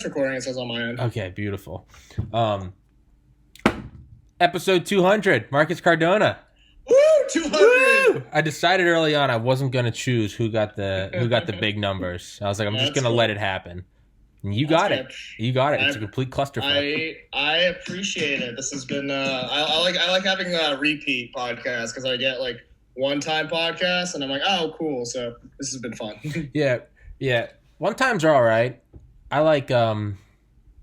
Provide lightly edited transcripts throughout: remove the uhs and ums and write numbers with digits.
recording, it says on my end. Okay, beautiful. Episode 200, Marcus Cardona. Woo! 200! Woo! I decided early on I wasn't gonna choose who got the big numbers. I was like, I'm just gonna let it happen. And you got it. You got it. It's a complete clusterfuck. I appreciate it. This has been I like having a repeat podcast because I get like one-time podcasts and I'm like, oh cool. So this has been fun. Yeah. One times are all right. I like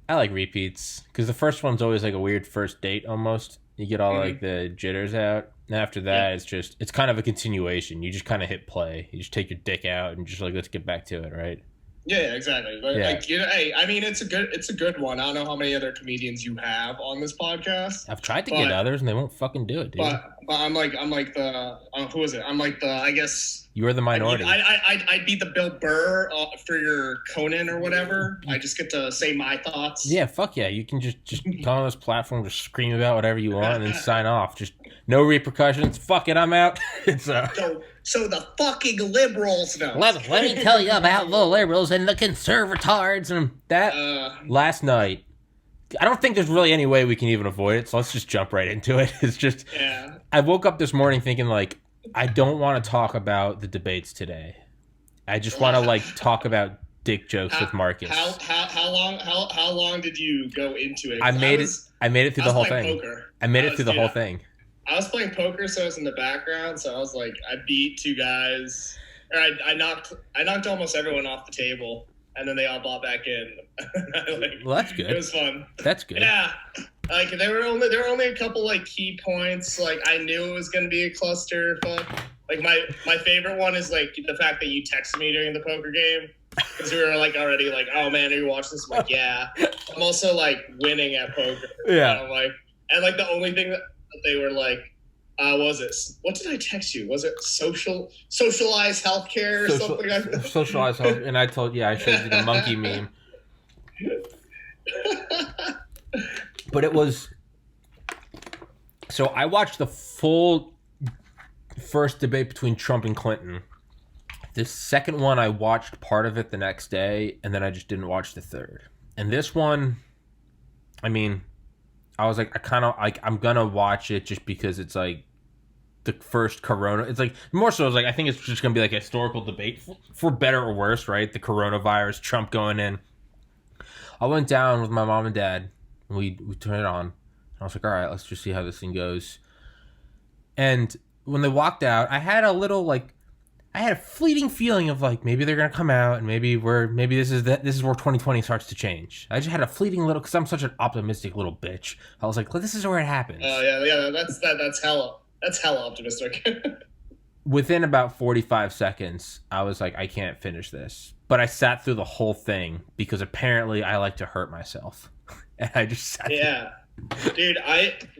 repeats because the first one's always like a weird first date almost. You get all like the jitters out. And after that, it's kind of a continuation. You just kind of hit play. You just take your dick out and just like, let's get back to it, right? Yeah, exactly. But like, hey, I mean, it's a good one. I don't know how many other comedians you have on this podcast. I've tried to get others and they won't fucking do it, dude. But I'm like the who is it? I'm like the, I guess you are the minority. I'd be the Bill Burr for your Conan or whatever. I just get to say my thoughts. Yeah, fuck yeah. You can just come on this platform, just scream about whatever you want, and then sign off. Just no repercussions. Fuck it, I'm out. It's So the fucking liberals know. Let me tell you about the liberals and the conservatards and that. Last night, I don't think there's really any way we can even avoid it, so let's just jump right into it. It's just, I woke up this morning thinking, like, I don't want to talk about the debates today. I just want to, like, talk about dick jokes with Marcus. How long did you go into it? I made it through the whole thing. Poker. I made it through the whole thing. I was playing poker, so I was in the background. So I was like, I beat two guys, or I knocked almost everyone off the table, and then they all bought back in. Well, that's good. It was fun. That's good. Yeah, like there were only a couple like key points. Like I knew it was gonna be a cluster. Like my favorite one is like the fact that you texted me during the poker game. Because we were like already like, oh man, are you watching this? I'm like, yeah. I'm also like winning at poker. Yeah. And I'm like, and like the only thing that they were like, was it? What did I text you? Was it socialized healthcare or something like that? Socialized health, and I told I showed you the monkey meme. But it was. So I watched the full first debate between Trump and Clinton. The second one, I watched part of it the next day, and then I just didn't watch the third. And this one, I mean, I was like, I'm gonna watch it just because it's like the first Corona. It's like more so. I was like, I think it's just gonna be like a historical debate for better or worse, right? The coronavirus, Trump going in. I went down with my mom and dad. And we turned it on. And I was like, all right, let's just see how this thing goes. And when they walked out, I had a fleeting feeling of like maybe they're gonna come out and maybe this is where 2020 starts to change. I just had a fleeting little because I'm such an optimistic little bitch. I was like, well, this is where it happens. Oh yeah, that's hella optimistic. Within about 45 seconds, I was like, I can't finish this. But I sat through the whole thing because apparently I like to hurt myself, and I just sat. Yeah. Dude,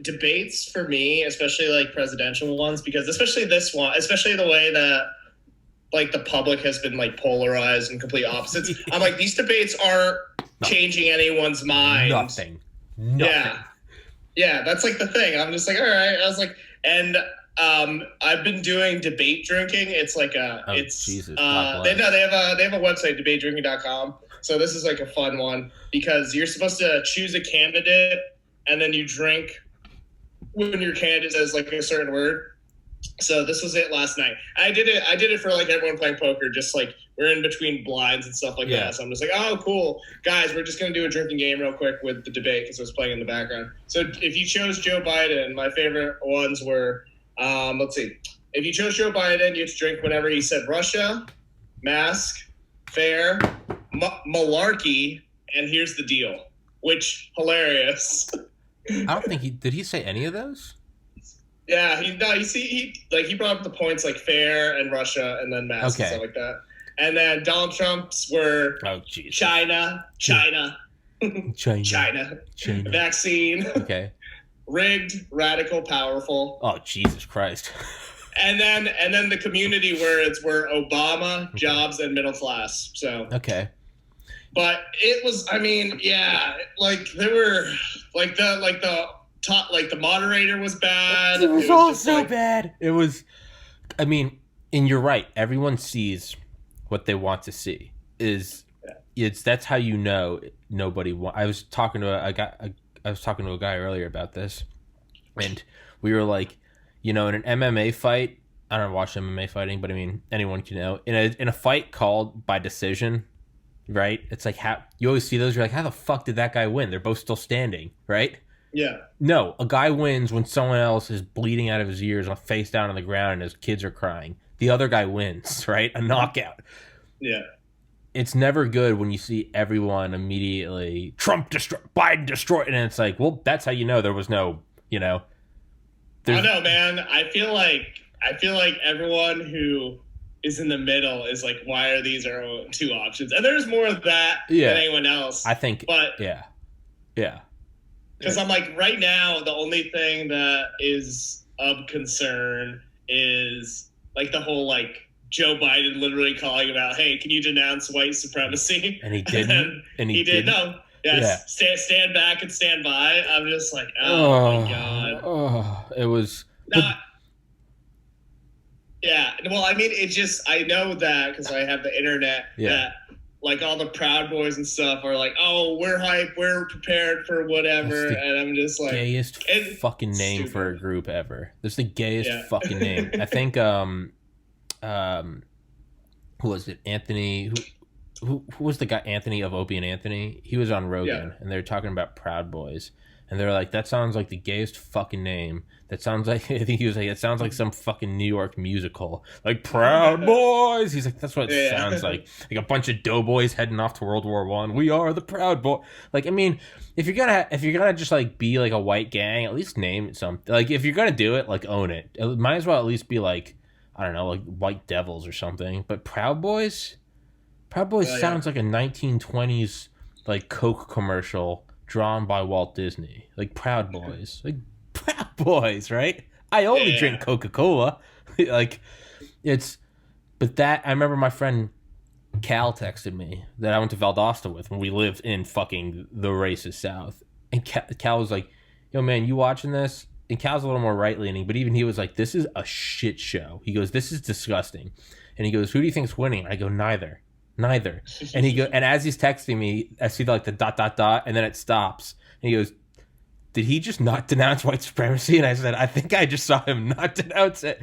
debates for me, especially like presidential ones, because especially this one, especially the way that like the public has been like polarized and complete opposites. I'm like, these debates aren't changing anyone's mind. Nothing. Yeah, that's like the thing. I'm just like, all right. I was like, and I've been doing debate drinking. It's like they have a website, debatedrinking.com. So this is like a fun one because you're supposed to choose a candidate and then you drink when your candidate says like a certain word. So this was it last night. I did it for like everyone playing poker, just like we're in between blinds and stuff like that. So I'm just like, oh, cool. Guys, we're just going to do a drinking game real quick with the debate because it was playing in the background. So if you chose Joe Biden, my favorite ones were, let's see. If you chose Joe Biden, you have to drink whenever he said Russia, mask, fair, malarkey, and here's the deal, which hilarious. I don't think did he say any of those? Yeah, he brought up the points like fair and Russia and then mask and stuff like that. And then Donald Trump's were China, vaccine, rigged, radical, powerful. Oh, Jesus Christ. And then the community were Obama, jobs, and middle class. So but it was, I mean, yeah, like there were like the top, like the moderator was bad. It was all so bad. It was, I mean, and you're right. Everyone sees what they want to see. Is that's how you know nobody. I was talking to a guy earlier about this, and we were like, in an MMA fight. I don't watch MMA fighting, but I mean anyone can know. In a fight called by decision, right? It's like how you always see those. You're like, how the fuck did that guy win? They're both still standing, right? Yeah. No, a guy wins when someone else is bleeding out of his ears, face down on the ground, and his kids are crying. The other guy wins, right? A knockout. Yeah. It's never good when you see everyone immediately Trump destroy, Biden destroy, and it's like, well, that's how you know there was no, I don't know, man. I feel like everyone who is in the middle is like, why are these our two options? And there's more of that than anyone else. I think, but yeah. Because I'm like, right now, the only thing that is of concern is like the whole like Joe Biden literally calling about, hey, can you denounce white supremacy? And he didn't. And he did. No. Yes. Yeah. Stand back and stand by. I'm just like, oh my God. Oh, it was. Yeah. Well, I mean, it just, I know that because I have the internet that like all the Proud Boys and stuff are like, oh, we're hype, we're prepared for whatever. And I'm just like, gayest fucking name for a group ever. That's the gayest fucking name. I think, who was it? Anthony, who was the guy? Anthony of Opie and Anthony. He was on Rogan and they were talking about Proud Boys. And they're like, that sounds like the gayest fucking name. That sounds like, I think he was like, it sounds like some fucking New York musical. Like, Proud Boys. He's like, that's what it sounds like. Like a bunch of doughboys heading off to World War I. We are the Proud Boys. Like, I mean, if you're gonna just like be like a white gang, at least name it something. Like, if you're gonna do it, like own it. It might as well at least be like, I don't know, like White Devils or something. But Proud Boys sounds like a 1920s like Coke commercial drawn by Walt Disney. Like Proud Boys. Like Proud Boys, right? I only drink Coca-Cola. Like but that I remember my friend Cal texted me that I went to Valdosta with when we lived in fucking the racist South. And Cal was like, yo man, you watching this? And Cal's a little more right-leaning, but even he was like, this is a shit show. He goes, this is disgusting. And he goes, who do you think's winning? I go, neither. And he goes, and as he's texting me, I see like the ... and then it stops. And he goes, did he just not denounce white supremacy? And I said, I think I just saw him not denounce it.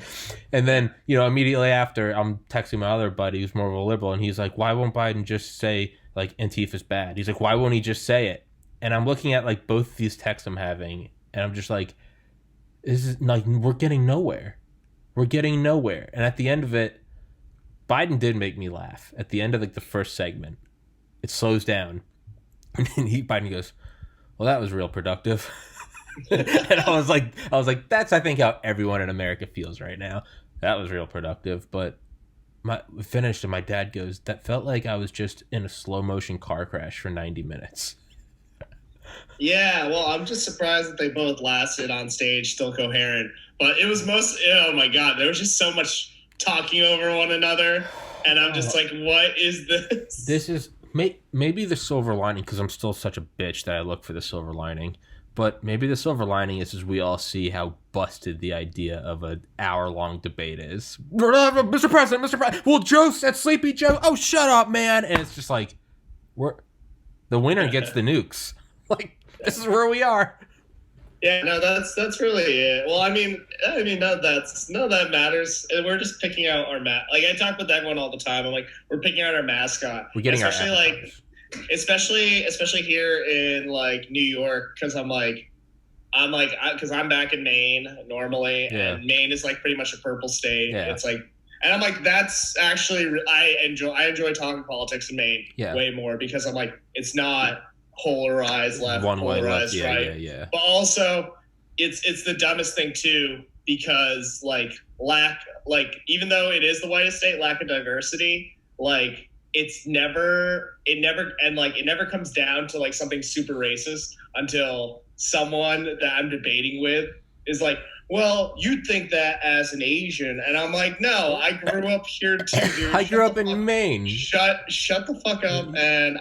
And then, immediately after, I'm texting my other buddy who's more of a liberal, and he's like, why won't Biden just say like Antifa's bad? He's like, why won't he just say it? And I'm looking at like both these texts I'm having, and I'm just like, this is like, we're getting nowhere. And at the end of it, Biden did make me laugh. At the end of like the first segment, it slows down, and then Biden goes, well, that was real productive. And I was like, that's I think how everyone in America feels right now. That was real productive. But we finished, and my dad goes, that felt like I was just in a slow motion car crash for 90 minutes. Yeah, well, I'm just surprised that they both lasted on stage still coherent. But it was oh my God, there was just so much talking over one another. And I'm just like, what is this? This is maybe the silver lining, because I'm still such a bitch that I look for the silver lining. But maybe the silver lining is we all see how busted the idea of an hour-long debate is. Mr. President, well, Joe said Sleepy Joe. Oh, shut up, man. And it's just like, the winner gets the nukes. Like, this is where we are. Yeah, no, that's really it. Well, I mean, none of that matters. We're just picking out our like I talk with everyone all the time. I'm like, we're picking out our mascot. We're getting especially here in like New York, because because I'm back in Maine normally, and Maine is like pretty much a purple state. Yeah. It's like, and I'm like, that's actually I enjoy talking politics in Maine way more, because I'm like, it's not polarized left, one polarized way left, right. Yeah. But also, it's the dumbest thing too, because even though it is the whitest state, lack of diversity, like it never comes down to like something super racist until someone that I'm debating with is like, well, you'd think that as an Asian. And I'm like, no, I grew up here too, dude. I grew up in Maine. Shut the fuck up, and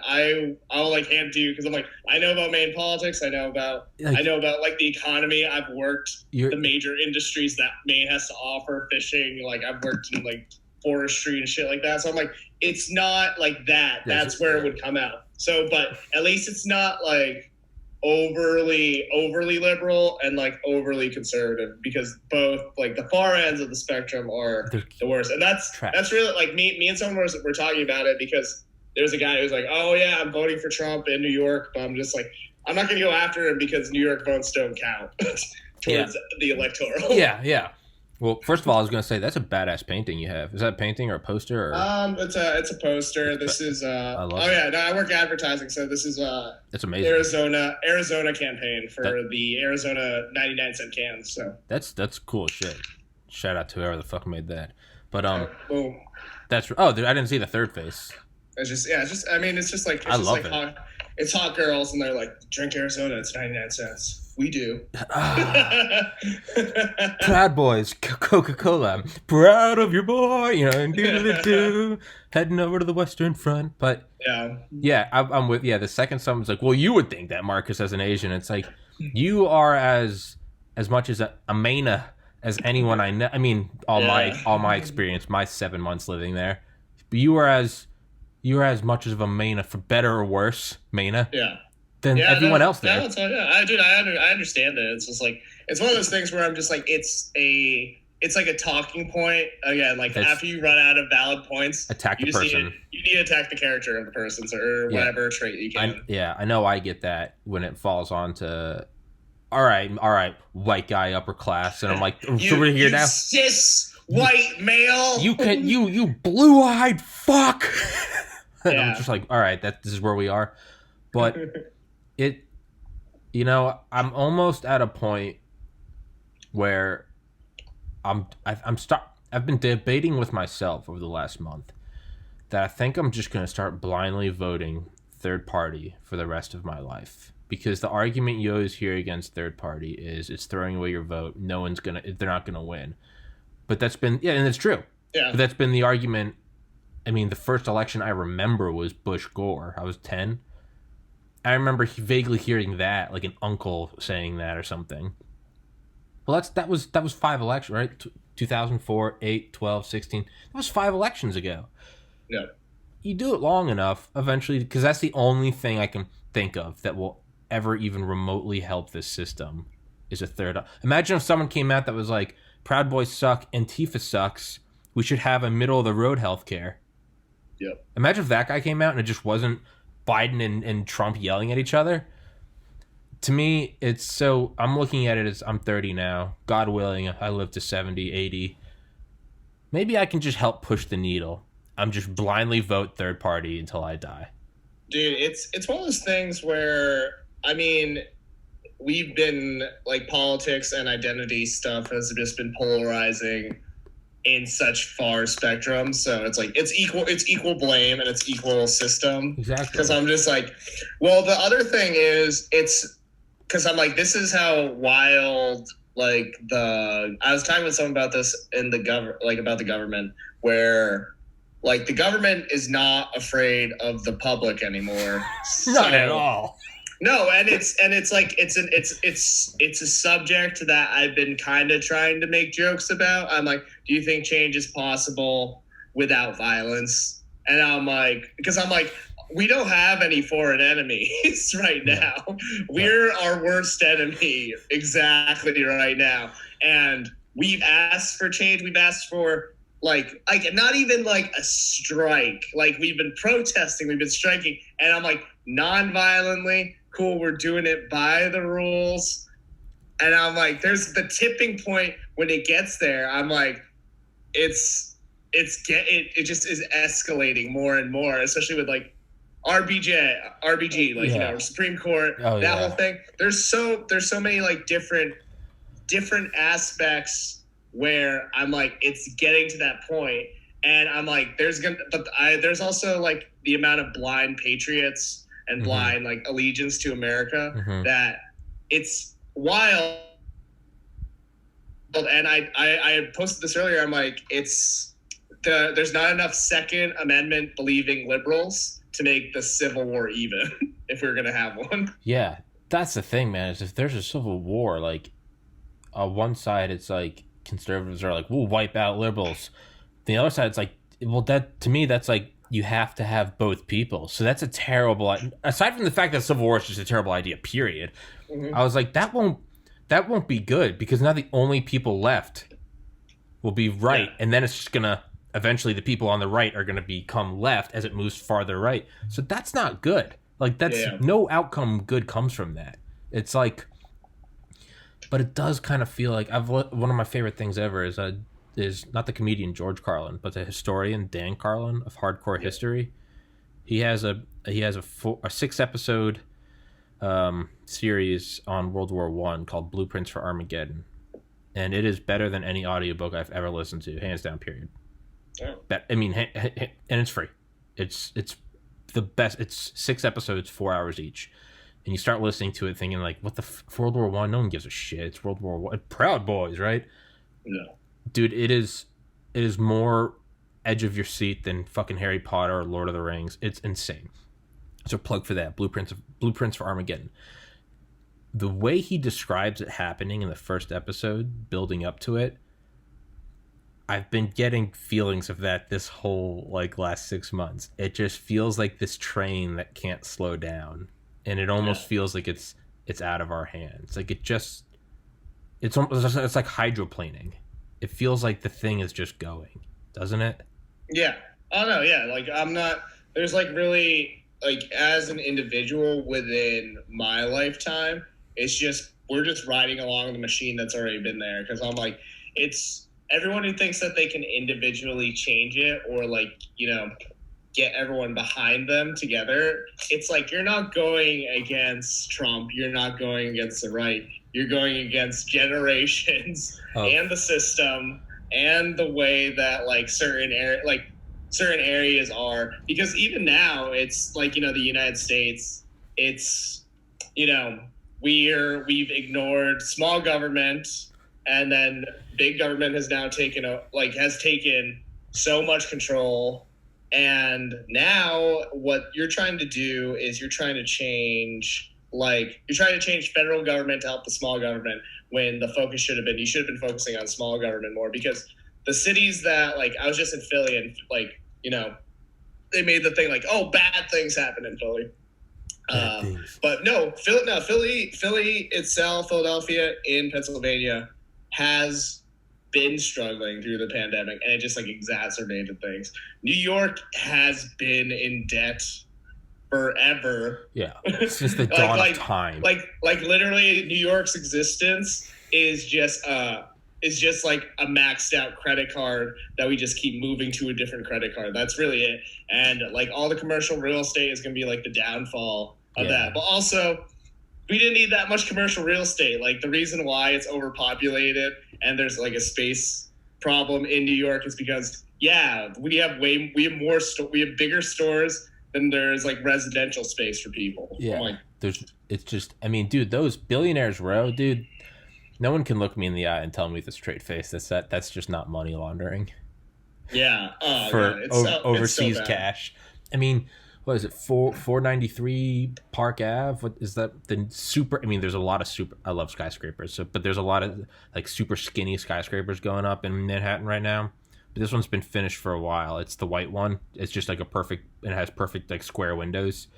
I'll like hand to you, because I'm like, I know about Maine politics. I know about like the economy. I've worked the major industries that Maine has to offer, fishing. Like I've worked in like forestry and shit like that. So I'm like, it's not like that. That's where it would come out. So, but at least it's not like overly liberal and like overly conservative, because both like the far ends of the spectrum are the worst. And that's really like me and someone were talking about it, because there's a guy who's like, oh yeah, I'm voting for Trump in New York, but I'm just like, I'm not going to go after him because New York votes don't count towards the electoral. Yeah. Well, first of all, I was going to say, that's a badass painting you have. Is that a painting or a poster? Or? It's a poster. This is I work advertising, so this is that's amazing. Arizona campaign for the Arizona 99-cent cans. So that's cool shit. Shout out to whoever the fuck made that. But boom. That's I didn't see the third face. It's just I mean, it's just like it's hot girls, and they're like, drink Arizona, it's 99 cents. We do. Proud boys, Coca-Cola. Proud of your boy, you know, and do heading over to the Western Front. But yeah, I'm with the second someone's like, well, you would think that, Marcus, as an Asian, it's like you are as much as a Maina as anyone I know. I mean, all my experience, my 7 months living there, but you are as much of a Maina, for better or worse, Maina. Than everyone else there. I understand it. It's just like, it's one of those things where I'm just like, it's like a talking point. Again, like after you run out of valid points, attack the person. You need to attack the character of the person, or whatever trait you can. I know I get that when it falls on to, all right, white guy, upper class, and I'm like, so we're here now. Cis white male. You blue-eyed fuck. And I'm just like, all right, this is where we are. But I'm almost at a point where I've been debating with myself over the last month that I think I'm just going to start blindly voting third party for the rest of my life. Because the argument you always hear against third party is it's throwing away your vote. They're not going to win. But that's been, and it's true. Yeah. But that's been the argument. I mean, the first election I remember was Bush Gore. I was 10. I remember vaguely hearing that, like an uncle saying that or something. Well, that was 5 elections, right? 2004, 8, 12, 16. That was 5 elections ago. Yeah. You do it long enough, eventually, because that's the only thing I can think of that will ever even remotely help this system, is a third. Imagine if someone came out that was like, Proud Boys suck, Antifa sucks, we should have a middle-of-the-road healthcare. Yep. Imagine if that guy came out and it just wasn't Biden and Trump yelling at each other. To me, it's so, I'm looking at it as I'm 30 now. God willing, I live to 70, 80. Maybe I can just help push the needle. I'm just blindly vote third party until I die. Dude, it's one of those things where, I mean, we've been, like, politics and identity stuff has just been polarizing in such far spectrum, so it's like it's equal blame and it's equal system. Exactly. Because I'm just like, well, the other thing is, it's because I'm like, this is how wild, like, I was talking with someone about this in about the government, where like the government is not afraid of the public anymore. Not at all. No, and it's like it's a subject that I've been kind of trying to make jokes about. I'm like, do you think change is possible without violence? And I'm like, because I'm like, we don't have any foreign enemies right now. We're our worst enemy exactly right now, and we've asked for change. We've asked for like not even like a strike. Like, we've been protesting, we've been striking, and I'm like, non-violently. Cool, we're doing it by the rules. And I'm like, there's the tipping point when it gets there. I'm like, it just is escalating more and more, especially with like RBG, like, you know, Supreme Court, whole thing. There's so many like different aspects where I'm like, it's getting to that point, and I'm like, there's also like the amount of blind patriots and blind like allegiance to America that it's wild. And I posted this earlier. I'm like, there's not enough Second Amendment believing liberals to make the Civil War even if we were gonna have one. Yeah, that's the thing, man. Is if there's a civil war, like on one side, it's like conservatives are like, we'll wipe out liberals. The other side, it's like, well, that to me, that's like you have to have both people. So that's a terrible. Aside from the fact that civil war is just a terrible idea, period. Mm-hmm. I was like, that won't be good because now the only people left will be right, and then it's just gonna eventually the people on the right are gonna become left as it moves farther right. So that's not good. Like that's no outcome good comes from that. It's like, but it does kind of feel like one of my favorite things ever is not the comedian George Carlin, but the historian Dan Carlin of hardcore history. He has a 6-episode series on World War One called Blueprints for Armageddon, and it is better than any audiobook I've ever listened to, hands down. Period. Yeah. I mean, and it's free. It's the best. It's 6 episodes, 4 hours each, and you start listening to it thinking like, what the World War One? No one gives a shit. It's World War One. Proud Boys, right? No. Dude, it is more edge of your seat than fucking Harry Potter or Lord of the Rings. It's insane. So plug for that. Blueprints for Armageddon. The way he describes it happening in the first episode, building up to it, I've been getting feelings of that this whole like last 6 months. It just feels like this train that can't slow down, and it almost feels like it's out of our hands. Like it's like hydroplaning. It feels like the thing is just going, doesn't it? Yeah. Oh no, yeah. Like I'm not. There's like really like as an individual within my lifetime, it's just we're just riding along the machine that's already been there. Because I'm like, it's everyone who thinks that they can individually change it or like get everyone behind them together. It's like you're not going against Trump. You're not going against the right. You're going against generations and the system and the way that like certain areas are, because even now it's like, the United States, it's, we've ignored small government, and then big government has now taken so much control. And now what you're trying to do is you're trying to change federal government to help the small government, when the focus should have been, you should have been focusing on small government more, because the cities that I was just in Philly and they made the thing like, oh, bad things happen in Philly. But no, Philly itself, Philadelphia in Pennsylvania has been struggling through the pandemic, and it just exacerbated things. New York has been in debt forever. Yeah, since the dawn of time. Like literally, New York's existence is just like a maxed out credit card that we just keep moving to a different credit card. That's really it. And all the commercial real estate is going to be the downfall of that. But also, we didn't need that much commercial real estate. The reason why it's overpopulated and there's a space problem in New York is because we have bigger stores than there's residential space for people. Yeah, it's just, I mean, dude, those Billionaires Row, dude, no one can look me in the eye and tell me with a straight face that's just not money laundering. Yeah, for overseas cash. I mean, what is it? 493 Park Ave. What is that? The super. I mean, there's a lot of super. I love skyscrapers. But there's a lot of super skinny skyscrapers going up in Manhattan right now. But this one's been finished for a while. It's the white one. It's just a perfect. It has perfect square windows.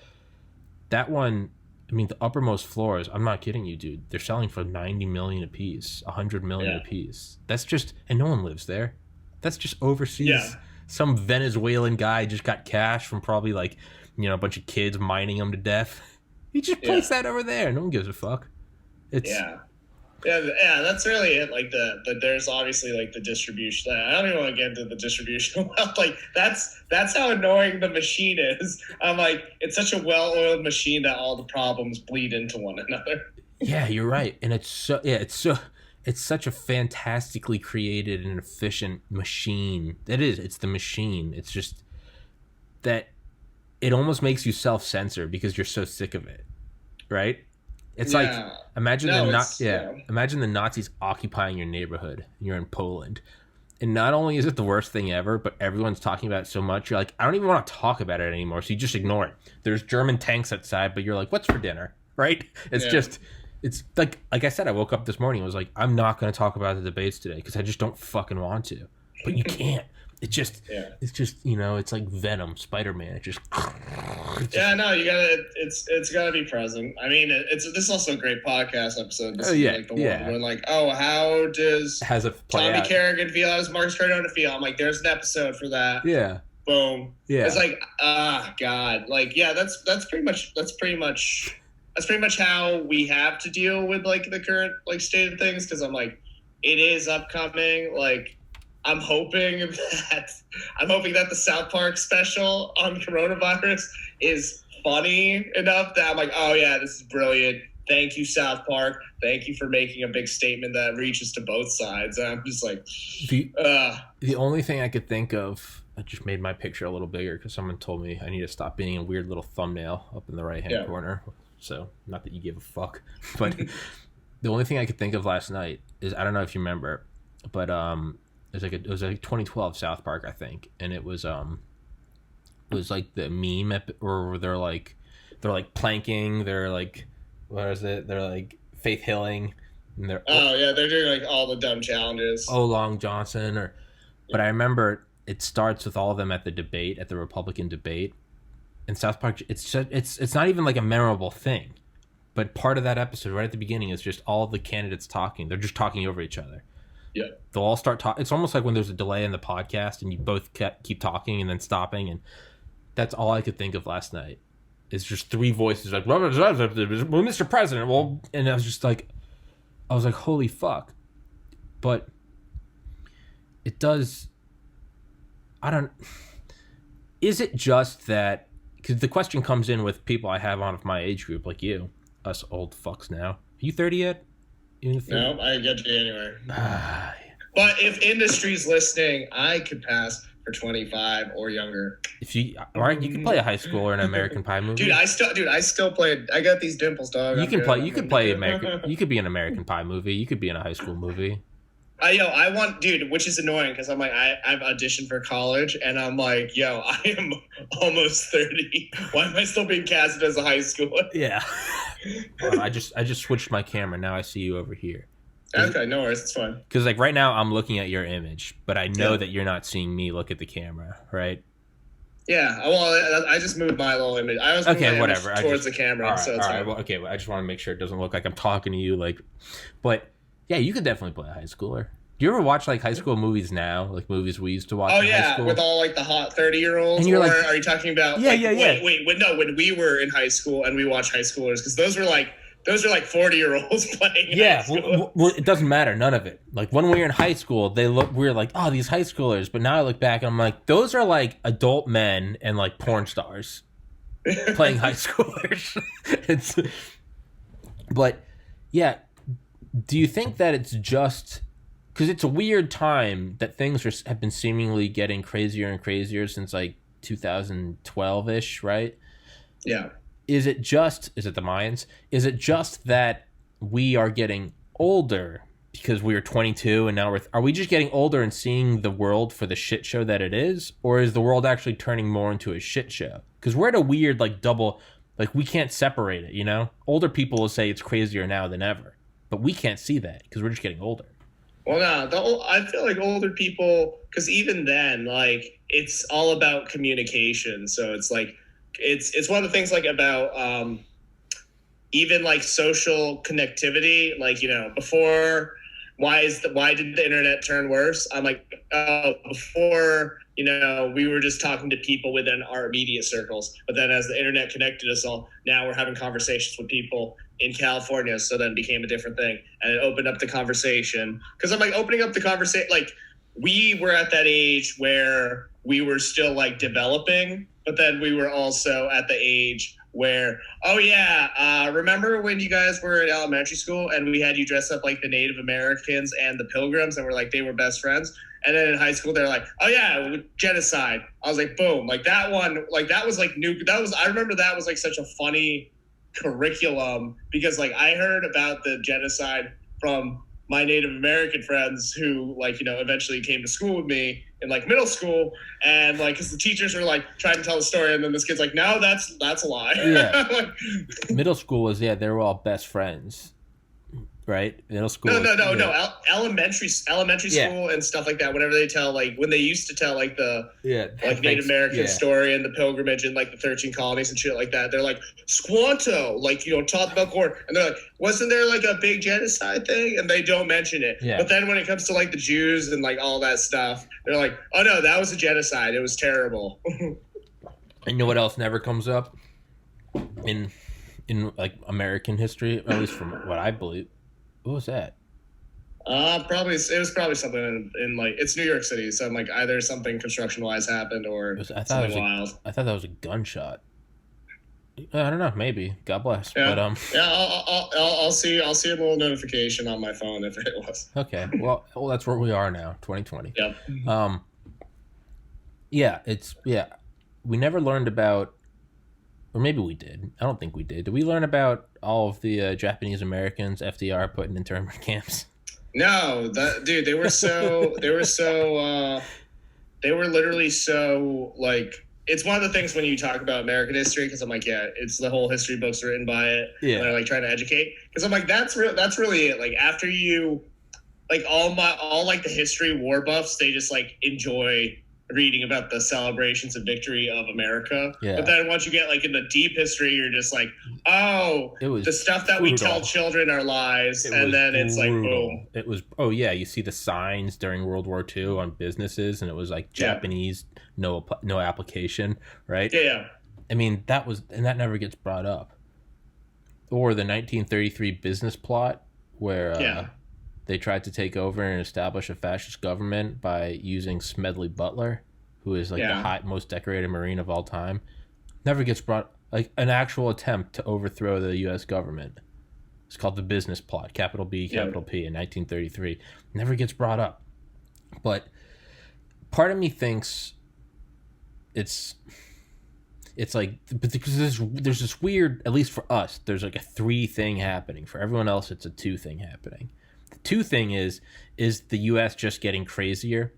That one. I mean, the uppermost floors. I'm not kidding you, dude. They're selling for $90 million a piece, $100 million a piece. That's just, and no one lives there. That's just overseas. Yeah. Some Venezuelan guy just got cash from probably a bunch of kids mining him to death. He just placed that over there. No one gives a fuck. Yeah, that's really it. There's obviously the distribution. I don't even want to get into the distribution. That's how annoying the machine is. I'm it's such a well-oiled machine that all the problems bleed into one another. Yeah, you're right, and it's such a fantastically created and efficient machine. It's the machine. It's just that it almost makes you self-censor because you're so sick of it, right? It's imagine the Nazis occupying your neighborhood. And you're in Poland, and not only is it the worst thing ever, but everyone's talking about it so much. You're I don't even want to talk about it anymore. So you just ignore it. There's German tanks outside, but you're what's for dinner, right? It's like I said, I woke up this morning. I was I'm not going to talk about the debates today because I just don't fucking want to. But you can't It just, Yeah. it's just, you know, it's like Venom, Spider-Man. It just. Yeah, no, you gotta. It's gotta be present. I mean, this is also a great podcast episode. This is like the one where like, oh, how does Has a Tommy Kerrigan feel? How does Marcus Cardona feel? I'm like, there's an episode for that. Yeah. Boom. Yeah. It's like, God, like, yeah, that's pretty much how we have to deal with like the current like state of things. Because I'm like, it is upcoming. Like, I'm hoping that the South Park special on coronavirus is funny enough that I'm like, oh yeah, this is brilliant. Thank you, South Park. Thank you for making a big statement that reaches to both sides. And I'm just like, the only thing I could think of, I just made my picture a little bigger because someone told me I need to stop being a weird little thumbnail up in the right-hand corner. So not that you give a fuck, but the only thing I could think of last night is, I don't know if you remember, but it was like 2012 South Park, I think, and it was like the meme or they're like planking, they're like, what is it? They're like Faith Hilling, and they're they're doing like all the dumb challenges. Long Johnson, but I remember it starts with all of them at the Republican debate, and South Park. It's not even like a memorable thing, but part of that episode right at the beginning is just all the candidates talking. They're just talking over each other. Yeah. They'll all start talking. It's almost like when there's a delay in the podcast and you both keep talking and then stopping. And that's all I could think of last night. It's just three voices like, well, Mr. President. Well, and I was like, holy fuck. But it does. Is it just that? Because the question comes in with people I have on of my age group, like you, us old fucks now. Are you 30 yet? No, I get January. But if industry's listening, I could pass for 25 or younger. If you, all right, you can play a high school or an American Pie movie. Dude, I still play. I got these dimples, dog. You could play American. You could be an American Pie movie. You could be in a high school movie. I want, dude, which is annoying because I'm like, I've auditioned for college and I'm like, yo, I am almost 30. Why am I still being casted as a high schooler? Yeah. I just switched my camera. Now I see you over here. Okay, no worries, it's fine. Because like right now I'm looking at your image, but I know that you're not seeing me look at the camera, right? Yeah. Well, I just moved my little image. I was whatever towards the camera, right, so it's fine. Well, okay. Well, I just want to make sure it doesn't look like I'm talking to you, like. But yeah, you could definitely play a high schooler. Do you ever watch like high school movies now, like movies we used to watch? Oh in high school? With all like the hot 30-year-olds. And you're or like, are you talking about? Yeah, Wait, no. When we were in high school and we watched high schoolers, because those are like 40-year-olds playing. Yeah, well, it doesn't matter, none of it. Like when we were in high school, we were like, oh, these high schoolers. But now I look back and I'm like, those are like adult men and like porn stars playing high schoolers. But yeah, do you think that it's just because it's a weird time that things have been seemingly getting crazier and crazier since like 2012-ish, right? Yeah. Is it the Mayans? Is it just that we are getting older because we were 22 and now are we just getting older and seeing the world for the shit show that it is? Or is the world actually turning more into a shit show? Because we're at a weird like double, like we can't separate it, you know? Older people will say it's crazier now than ever, but we can't see that because we're just getting older. Well, no, I feel like older people, because even then, like, it's all about communication. So it's like, it's one of the things like about even like social connectivity. Like, you know, before, why did the internet turn worse? I'm like, before, you know, we were just talking to people within our immediate circles. But then as the internet connected us all, now we're having conversations with people in California. So then it became a different thing. And it opened up the conversation. Because I'm like, opening up the conversation, like, we were at that age where we were still like developing, but then we were also at the age where, remember when you guys were in elementary school and we had you dress up like the Native Americans and the Pilgrims and we're like, they were best friends. And then in high school, they're like, oh yeah, genocide. I was like, boom. Like that one, like that was like new. I remember that was like such a funny curriculum because like I heard about the genocide from my Native American friends who like, you know, eventually came to school with me in like middle school and like, cause the teachers were like trying to tell the story. And then this kid's like, no, that's a lie. Yeah. Middle school was, they were all best friends. right? Middle school. No. Elementary Yeah. school and stuff like that. Whenever they tell, like, when they used to tell, like, the Native American story and the pilgrimage and, like, the 13 colonies and shit like that, they're like, Squanto, like, talk about corn. And they're like, wasn't there, like, a big genocide thing? And they don't mention it. Yeah. But then when it comes to, like, the Jews and, like, all that stuff, they're like, oh, no, that was a genocide. It was terrible. And you know what else never comes up in like American history, at least from what I believe? What was that? It was probably something in like, it's New York City, so I'm like, either something construction wise happened or something wild. I thought that was a gunshot. I don't know, maybe. God bless. Yeah. But I'll see a little notification on my phone if it was. Okay. Well, that's where we are now, 2020. Yep. We never learned about, or maybe we did. I don't think we did. Did we learn about all of the Japanese Americans FDR put in internment camps? No, dude, they were literally so, like, it's one of the things when you talk about American history, because I'm like, yeah, it's the whole history books written by it. Yeah. And they're like trying to educate, because I'm like, that's really it. Like, after you, like, all like the history war buffs, they just like enjoy reading about the celebrations of victory of America. Yeah. But then once you get like into deep history, you're just like, oh, the stuff that we tell children are lies. And then it's like, boom. It was, oh yeah, you see the signs during World War II on businesses, and it was like Japanese, no application, right? Yeah. I mean, that never gets brought up. Or the 1933 business plot where they tried to take over and establish a fascist government by using Smedley Butler, who is like the most decorated Marine of all time. Never gets brought, like, an actual attempt to overthrow the U.S. government. It's called the business plot, capital B, capital P, in 1933. Never gets brought up. But part of me thinks it's like, because there's this weird, at least for us, there's like a 3 thing happening. For everyone else, it's a 2 thing happening. The 2 thing is the U.S. just getting crazier?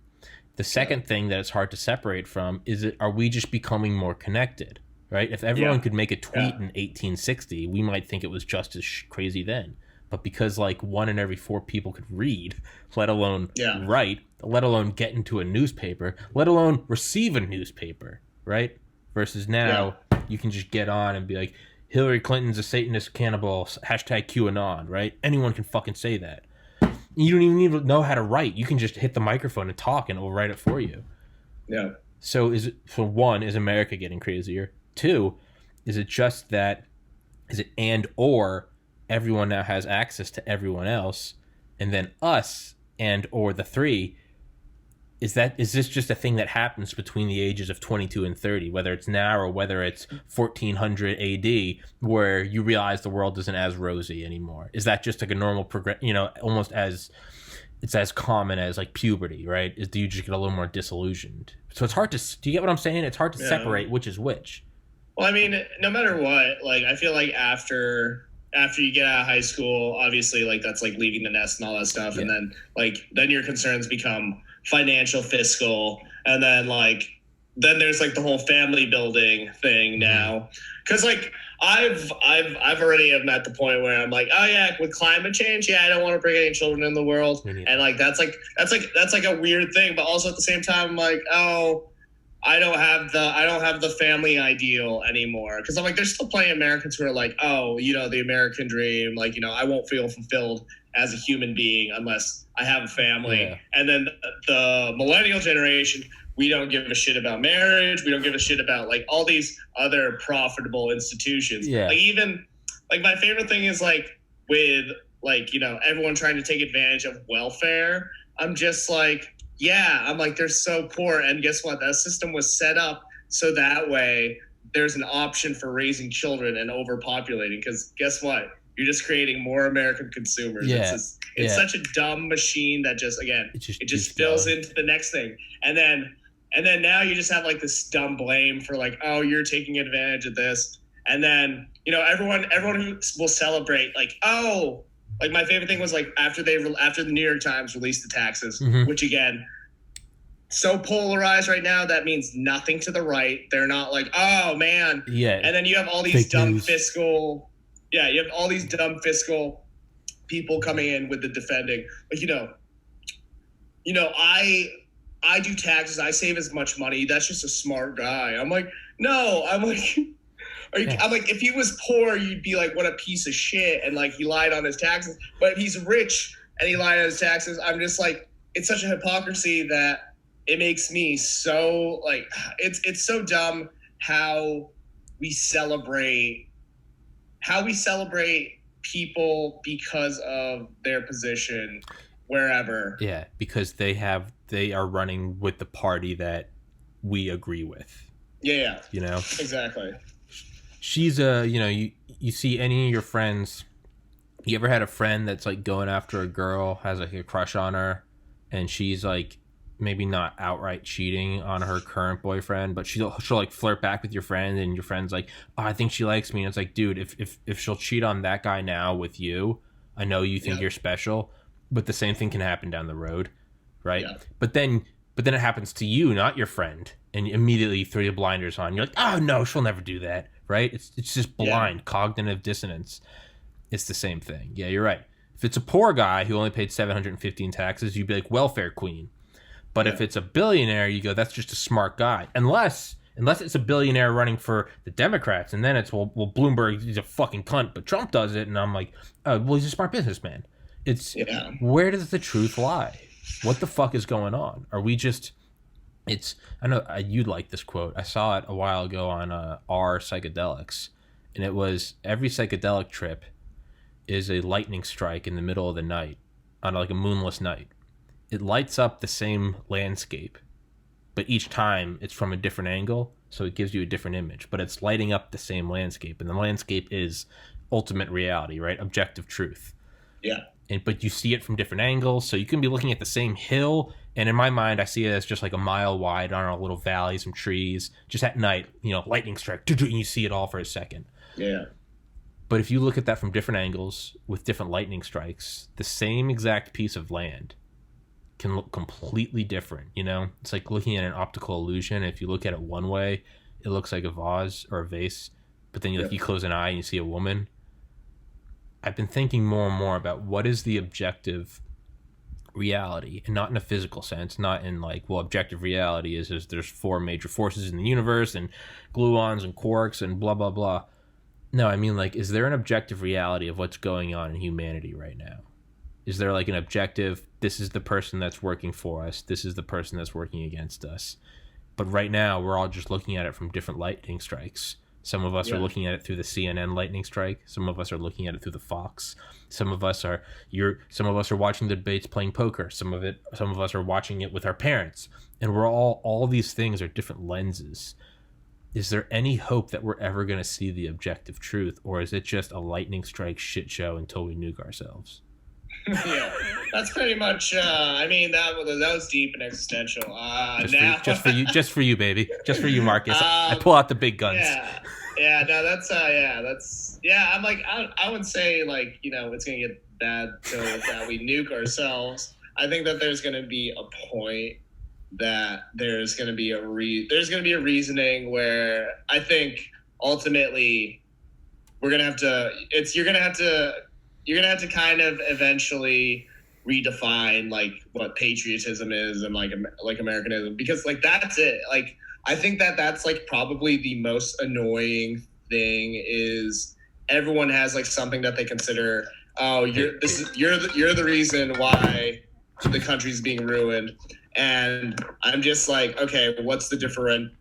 The second thing that it's hard to separate from is, are we just becoming more connected, right? If everyone could make a tweet in 1860, we might think it was just as crazy then. But because like 1 in every 4 people could read, let alone write, let alone get into a newspaper, let alone receive a newspaper, right? Versus now, you can just get on and be like, Hillary Clinton's a Satanist cannibal, hashtag QAnon, right? Anyone can fucking say that. You don't even need to know how to write. You can just hit the microphone and talk, and it will write it for you. Yeah. So one, is America getting crazier? 2, is it just that, is it and or everyone now has access to everyone else, and then us and or the 3, is this just a thing that happens between the ages of 22 and 30, whether it's now or whether it's 1400 AD, where you realize the world isn't as rosy anymore? Is that just like a normal almost as it's as common as like puberty, right? Do you just get a little more disillusioned? So it's hard to, do you get what I'm saying? It's hard to separate which is which. Well, I mean, no matter what, like, I feel like after you get out of high school, obviously, like, that's like leaving the nest and all that stuff. And then your concerns become financial, fiscal, and then there's like the whole family building thing now. Because like I've already am at the point where I'm like, oh yeah, with climate change, I don't want to bring any children in the world, and like that's like a weird thing. But also at the same time, I'm like, oh, I don't have the family ideal anymore, because I'm like, there's still plenty of Americans who are like, oh, the American dream, like, I won't feel fulfilled as a human being unless I have a family. Yeah. And then the millennial generation, we don't give a shit about marriage. We don't give a shit about like all these other profitable institutions. Yeah. Like, even like my favorite thing is like with like, everyone trying to take advantage of welfare. I'm just like, I'm like, they're so poor. And guess what? That system was set up so that way there's an option for raising children and overpopulating. Because guess what? You're just creating more American consumers. Yeah. It's such a dumb machine that just, again, it just fills into the next thing. And then now you just have like this dumb blame for like, oh, you're taking advantage of this. And then, everyone who will celebrate like, oh, like my favorite thing was like after the New York Times released the taxes, which again, so polarized right now, that means nothing to the right. They're not like, oh man. Yeah. And then you have all these dumb fiscal people coming in with the defending, like, I do taxes. I save as much money. That's just a smart guy. I'm like, no. I'm like, I'm like, if he was poor, you'd be like, what a piece of shit. And like, he lied on his taxes. But if he's rich and he lied on his taxes, I'm just like, it's such a hypocrisy that it makes me so like, it's so dumb how we celebrate people because of their position wherever. Yeah, because they are running with the party that we agree with. Yeah. You know? Exactly. She's you see any of your friends, you ever had a friend that's like going after a girl, has like a crush on her, and she's like maybe not outright cheating on her current boyfriend, but she'll like flirt back with your friend, and your friend's like, oh, I think she likes me. And it's like, dude, if she'll cheat on that guy now with you, I know you think you're special, but the same thing can happen down the road, right? Yeah. But then it happens to you, not your friend, and you immediately throw your blinders on. You're like, oh no, she'll never do that, right? It's just blind cognitive dissonance. It's the same thing. Yeah, you're right. If it's a poor guy who only paid $750 in taxes, you'd be like, welfare queen. But if it's a billionaire, you go, that's just a smart guy. Unless it's a billionaire running for the Democrats, and then it's, well, Bloomberg, he's a fucking cunt, but Trump does it, and I'm like, oh, well, he's a smart businessman. It's, where does the truth lie? What the fuck is going on? Are we just, I know you'd like this quote. I saw it a while ago on R Psychedelics, and it was, every psychedelic trip is a lightning strike in the middle of the night, on like a moonless night. It lights up the same landscape, but each time it's from a different angle, so it gives you a different image, but it's lighting up the same landscape, and the landscape is ultimate reality, right? Objective truth. Yeah. But you see it from different angles, so you can be looking at the same hill, and in my mind, I see it as just like a mile wide on a little valley, some trees, just at night, lightning strike, and you see it all for a second. Yeah. But if you look at that from different angles with different lightning strikes, the same exact piece of land can look completely different. It's like looking at an optical illusion. If you look at it one way, it looks like a vase or a vase, but then you close an eye and you see a woman. I've been thinking more and more about what is the objective reality, and not in a physical sense, not in like, well, objective reality is there's 4 major forces in the universe and gluons and quarks and blah blah blah. No, I mean, like, is there an objective reality of what's going on in humanity right now? Is there like an objective, this is the person that's working for us, this is the person that's working against us? But right now, we're all just looking at it from different lightning strikes. Some of us are looking at it through the CNN lightning strike. Some of us are looking at it through the Fox. Some of us are watching the debates playing poker. Some of us are watching it with our parents. And we're all these things are different lenses. Is there any hope that we're ever going to see the objective truth, or is it just a lightning strike shit show until we nuke ourselves? Yeah, that's pretty much. That was deep and existential. Just for you, baby, just for you, Marcus. I pull out the big guns. I'm like, I would say like it's gonna get bad till that we nuke ourselves. I think that there's gonna be a point that there's gonna be a reasoning where I think ultimately we're gonna have to. You're gonna have to kind of eventually redefine like what patriotism is and like Americanism, because like that's it. Like I think that that's like probably the most annoying thing is everyone has like something that they consider, oh, you're the reason why the country's being ruined, and I'm just like, okay, what's the different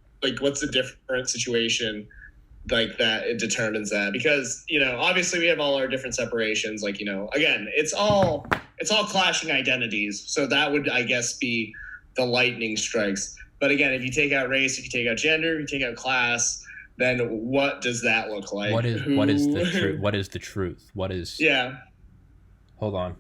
situation like that it determines that? Because obviously we have all our different separations, like again, it's all clashing identities, so that would, I guess, be the lightning strikes. But again, if you take out race, if you take out gender, if you take out class, then what does that look like? What is the truth? Hold on,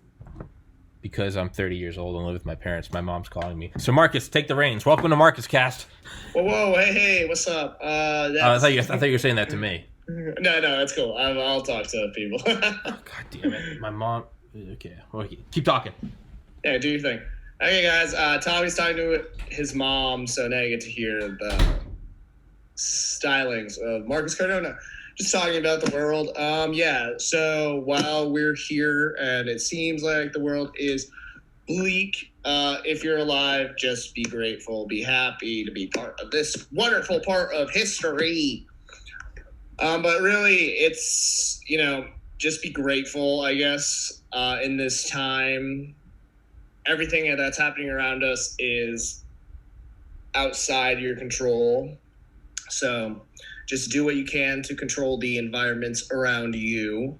because I'm 30 years old and live with my parents, my mom's calling me. So Marcus, take the reins. Welcome to Marcus Cast. Whoa, hey, what's up? I thought you were saying that to me. No, that's cool. I'll talk to people. God damn it, my mom. Okay, well, keep talking. Yeah, do your thing. Okay, guys. Tommy's talking to his mom, so now you get to hear the stylings of Marcus Cardona. Just talking about the world. Yeah. So while we're here and it seems like the world is bleak, if you're alive, just be grateful, be happy to be part of this wonderful part of history. But really, it's, just be grateful, I guess, in this time. Everything that's happening around us is outside your control. So just do what you can to control the environments around you.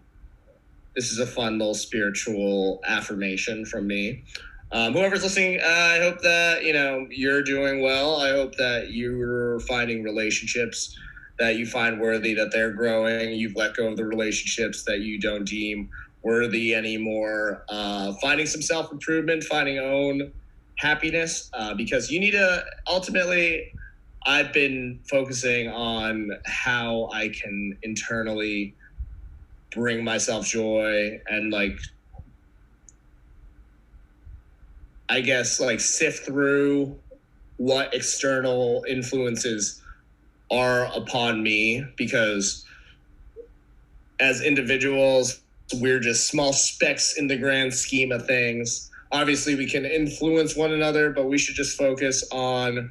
This is a fun little spiritual affirmation from me. Whoever's listening, I hope that, you're doing well. I hope that you're finding relationships that you find worthy, that they're growing. You've let go of the relationships that you don't deem worthy anymore. Finding some self-improvement, finding own happiness, because you need to ultimately, I've been focusing on how I can internally bring myself joy and I guess sift through what external influences are upon me, because as individuals, we're just small specks in the grand scheme of things. Obviously, we can influence one another, but we should just focus on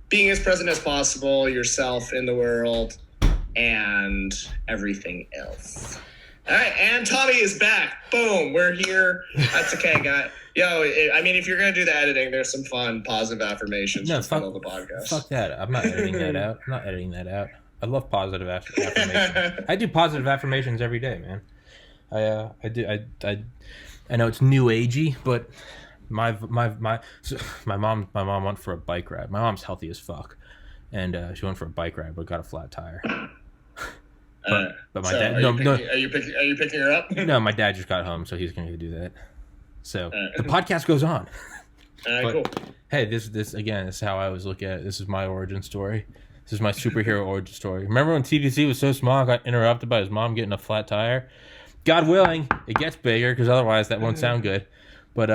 being as present as possible, yourself in the world, and everything else. All right, and Tommy is back. Boom, we're here. That's okay, guy. If you're going to do the editing, there's some fun, positive affirmations to follow the podcast. Fuck that. I'm not editing that out. I love positive affirmations. I do positive affirmations every day, man. I do. I know it's new agey, but my mom went for a bike ride. My mom's healthy as fuck, and she went for a bike ride but got a flat tire. But my dad. Are you picking her up? No, my dad just got home, so he's gonna do that. So the podcast goes on. Cool. Hey, this again. This is how I always look at it. This is my origin story. This is my superhero origin story. Remember when TPC was so small, I got interrupted by his mom getting a flat tire? God willing, it gets bigger, because otherwise that won't sound good. But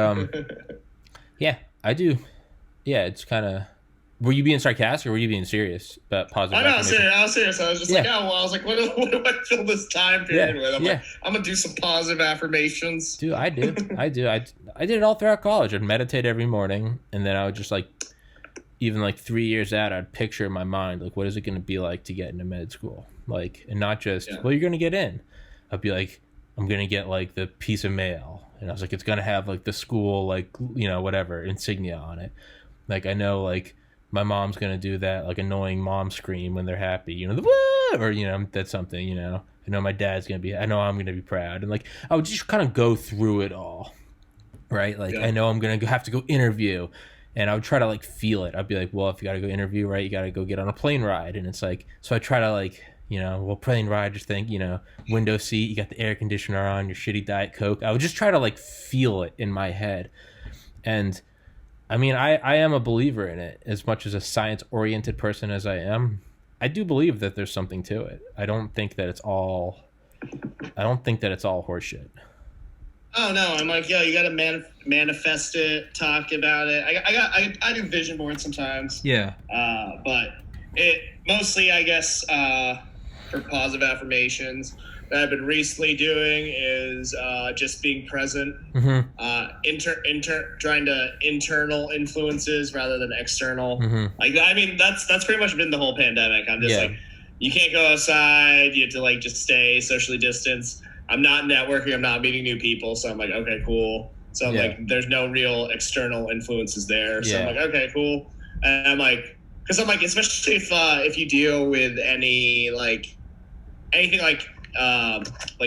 yeah, I do. Yeah, it's kind of. Were you being sarcastic or were you being serious about positive? I was serious. I was just what do I fill this time period with? I'm gonna do some positive affirmations. Dude, I did. I did it all throughout college. I'd meditate every morning, and then I would just even 3 years out, I'd picture in my mind what is it going to be like to get into med school, and not just you're going to get in. I'd be I'm going to get the piece of mail, and I was it's going to have the school whatever insignia on it. I know my mom's going to do that annoying mom scream when they're happy, the woo, or that's something, I know my dad's going to be, I know I'm going to be proud, and I would just kind of go through it all, right? I know I'm going to have to go interview, and I would try to feel it. I'd be well, if you got to go interview, right, you got to go get on a plane ride, and it's so I try to plane ride, just think, window seat, you got the air conditioner on, your shitty Diet Coke. I would just try to feel it in my head. And I mean, I am a believer in it. As much as a science-oriented person as I am, I do believe that there's something to it. I don't think that it's all horseshit. Oh no, I'm you got to manifest it, talk about it. I do vision boards sometimes. Yeah. But it mostly, I guess, for positive affirmations that I've been recently doing is just being present. Mm-hmm. Trying to internal influences rather than external. Mm-hmm. That's pretty much been the whole pandemic. I'm just you can't go outside. You have to just stay socially distanced. I'm not networking. I'm not meeting new people. So I'm okay, cool. So I'm there's no real external influences there. So I'm okay, cool. And I'm because I'm especially if you deal with any anything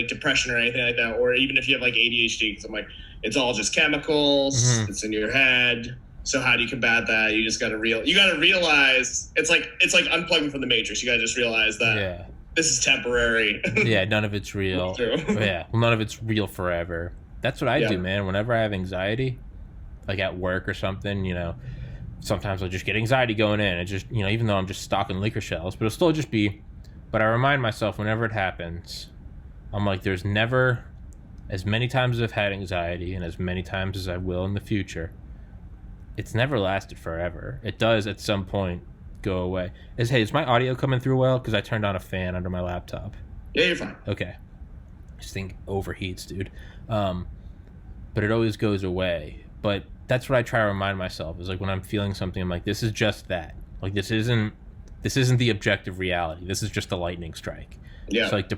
depression or anything like that, or even if you have ADHD, because I'm it's all just chemicals. Mm-hmm. It's in your head. So how do you combat that? You just gotta realize it's unplugging from the matrix. You gotta just realize that this is temporary. Yeah, none of it's real. None of it's real forever. That's what I do, man. Whenever I have anxiety, at work or something, sometimes I'll just get anxiety going in. It just, even though I'm just stocking liquor shelves, but it'll still just be. But I remind myself whenever it happens, I'm there's never, as many times as I've had anxiety and as many times as I will in the future, it's never lasted forever. It does at some point go away. Is my audio coming through well? Because I turned on a fan under my laptop. Yeah, you're fine. Okay. This thing overheats, dude. But it always goes away. But that's what I try to remind myself is like when I'm feeling something, I'm like, this is just that. Like this isn't the objective reality. This is just a lightning strike. Yeah. It's like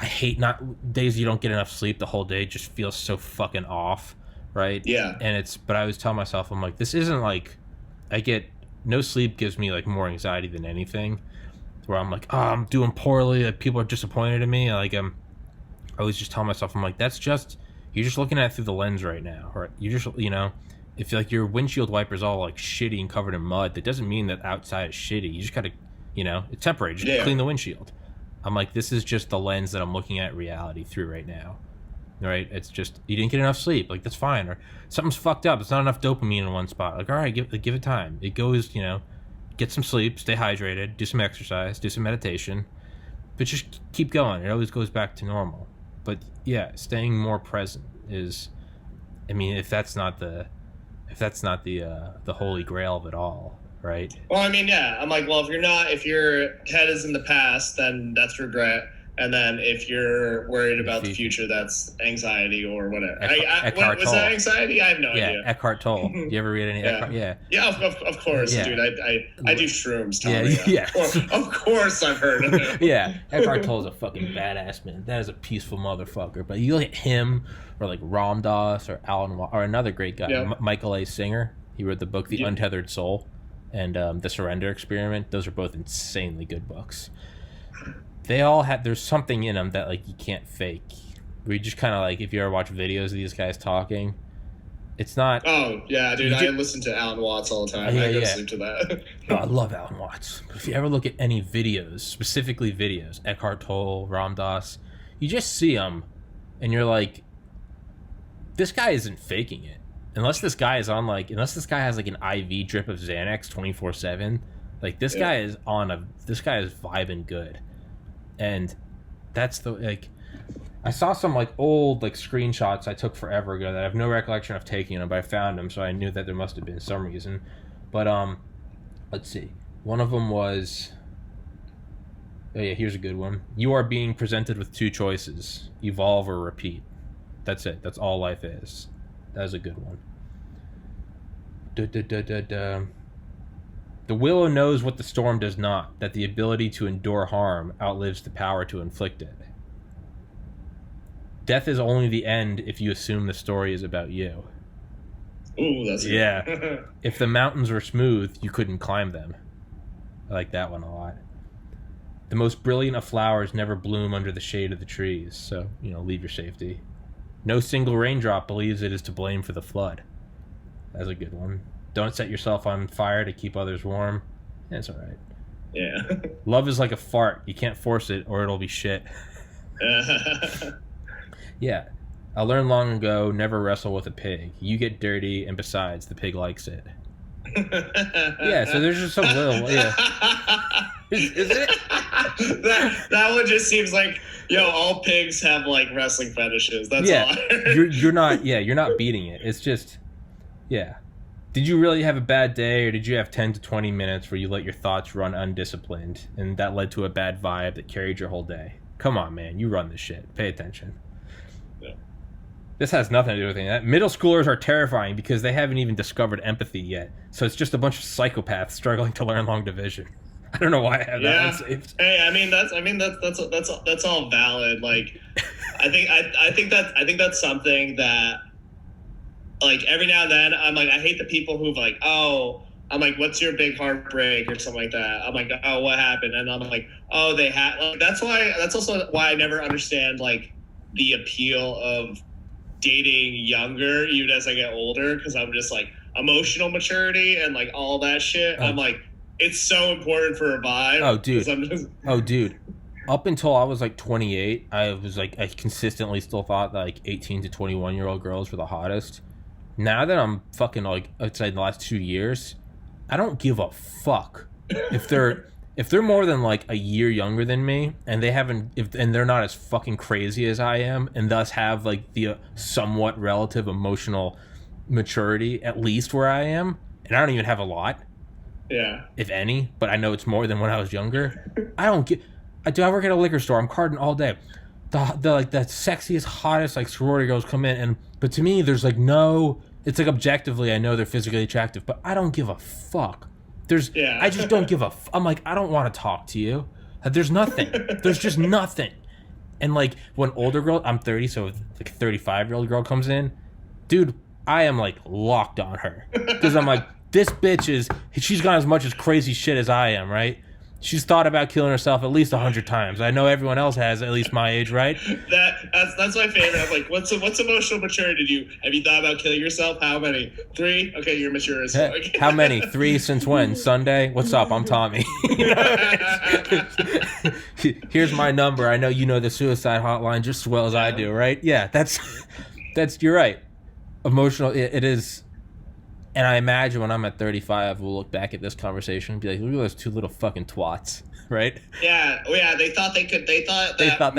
I hate not days you don't get enough sleep the whole day. Just feels so fucking off, right? Yeah. But I always tell myself, I'm like, this isn't like no sleep gives me like more anxiety than anything. Where I'm like, oh, I'm doing poorly. Like people are disappointed in me. Like I always just tell myself, I'm like, you're just looking at it through the lens right now, or you just if like your windshield wiper's all like shitty and covered in mud, that doesn't mean that outside is shitty. You just gotta, it's temporary. Just clean the windshield. I'm like, this is just the lens that I'm looking at reality through right now. Right? It's just you didn't get enough sleep. Like that's fine, or something's fucked up. It's not enough dopamine in one spot. Like all right, give it time. It goes, get some sleep, stay hydrated, do some exercise, do some meditation, but just keep going. It always goes back to normal. But yeah, staying more present is, I mean, if that's not the holy grail of it all, right? Well, I mean, yeah, I'm like, well, if your head is in the past, then that's regret. And then if you're worried about the future, that's anxiety or whatever. Was that anxiety? I have no idea. Yeah, Eckhart Tolle. Do you ever read any Eckhart? Yeah. Yeah, of course, dude. I do shrooms. Yeah. Of course I've heard of it. Yeah, Eckhart Tolle's a fucking badass, man. That is a peaceful motherfucker. But you look at him, or like Ram Dass, or or another great guy, Michael A. Singer. He wrote the book The Untethered Soul and The Surrender Experiment. Those are both insanely good books. They all there's something in them that like you can't fake. We just kind of like, if you ever watch videos of these guys talking, it's not. Oh yeah, dude, I listen to Alan Watts all the time. I go to sleep to that. Oh, I love Alan Watts. But if you ever look at any videos, specifically videos, Eckhart Tolle, Ram Dass, you just see them, and you're like, this guy isn't faking it. Unless this guy has like an IV drip of Xanax 24/7, like this guy is vibing good. And that's I saw some like old like screenshots I took forever ago that I have no recollection of taking them, but I found them, so I knew that there must have been some reason. But let's see. One of them was, oh yeah, here's a good one. You are being presented with two choices: evolve or repeat. That's it. That's all life is. That is a good one. The willow knows what the storm does not, that the ability to endure harm outlives the power to inflict it. Death is only the end if you assume the story is about you. Ooh, that's good. If the mountains were smooth, you couldn't climb them. I like that one a lot. The most brilliant of flowers never bloom under the shade of the trees, so, leave your safety. No single raindrop believes it is to blame for the flood. That's a good one. Don't set yourself on fire to keep others warm. That's all right. Yeah. Love is like a fart. You can't force it or it'll be shit. Yeah. I learned long ago, never wrestle with a pig. You get dirty, and besides, the pig likes it. Yeah, so there's just some little... Yeah. Is it? That one just seems like, all pigs have, like, wrestling fetishes. That's all. You're not beating it. It's just... Yeah. Did you really have a bad day, or did you have 10 to 20 minutes where you let your thoughts run undisciplined, and that led to a bad vibe that carried your whole day? Come on, man. You run this shit. Pay attention. Yeah. This has nothing to do with anything. That middle schoolers are terrifying because they haven't even discovered empathy yet. So it's just a bunch of psychopaths struggling to learn long division. I don't know why I have that one saved. Hey, that's all valid. Like, I think that's something that, like, every now and then I'm like, I hate the people who've like, I'm like, what's your big heartbreak or something like that. I'm like, oh, what happened? And I'm like, oh, they had. Like, that's also why I never understand like the appeal of dating younger, even as I get older, because I'm just like emotional maturity and like all that shit. I'm like, it's so important for a vibe. Oh, dude. Up until I was like 28, I consistently still thought that like 18 to 21-year-old girls were the hottest. Now that I'm fucking like outside the last 2 years, I don't give a fuck if they're more than like a year younger than me, and and they're not as fucking crazy as I am, and thus have like the somewhat relative emotional maturity at least where I am, and I don't even have a lot. Yeah. If any, but I know it's more than when I was younger. I don't get. I work at a liquor store. I'm carding all day. The like the sexiest, hottest like sorority girls come in, but to me, there's like no. It's like objectively, I know they're physically attractive, but I don't give a fuck. I just don't give a. I'm like, I don't want to talk to you. There's nothing. There's just nothing. And like when older girl, I'm 30, so like a 35-year-old girl comes in, dude, I am like locked on her because I'm like, this bitch she's got as much as crazy shit as I am, right? She's thought about killing herself at least 100 times. I know everyone else has, at least my age, right? That's my favorite. I'm like, what's emotional maturity to you? Have you thought about killing yourself? How many? 3? Okay, you're mature as fuck. How many? 3 since when? Sunday? What's up? I'm Tommy. Here's my number. I know you know the suicide hotline just as well as I do, right? Yeah, that's you're right. Emotional, it is. And I imagine when I'm at 35, we'll look back at this conversation and be like, look at those 2 little fucking twats, right? Yeah, they thought they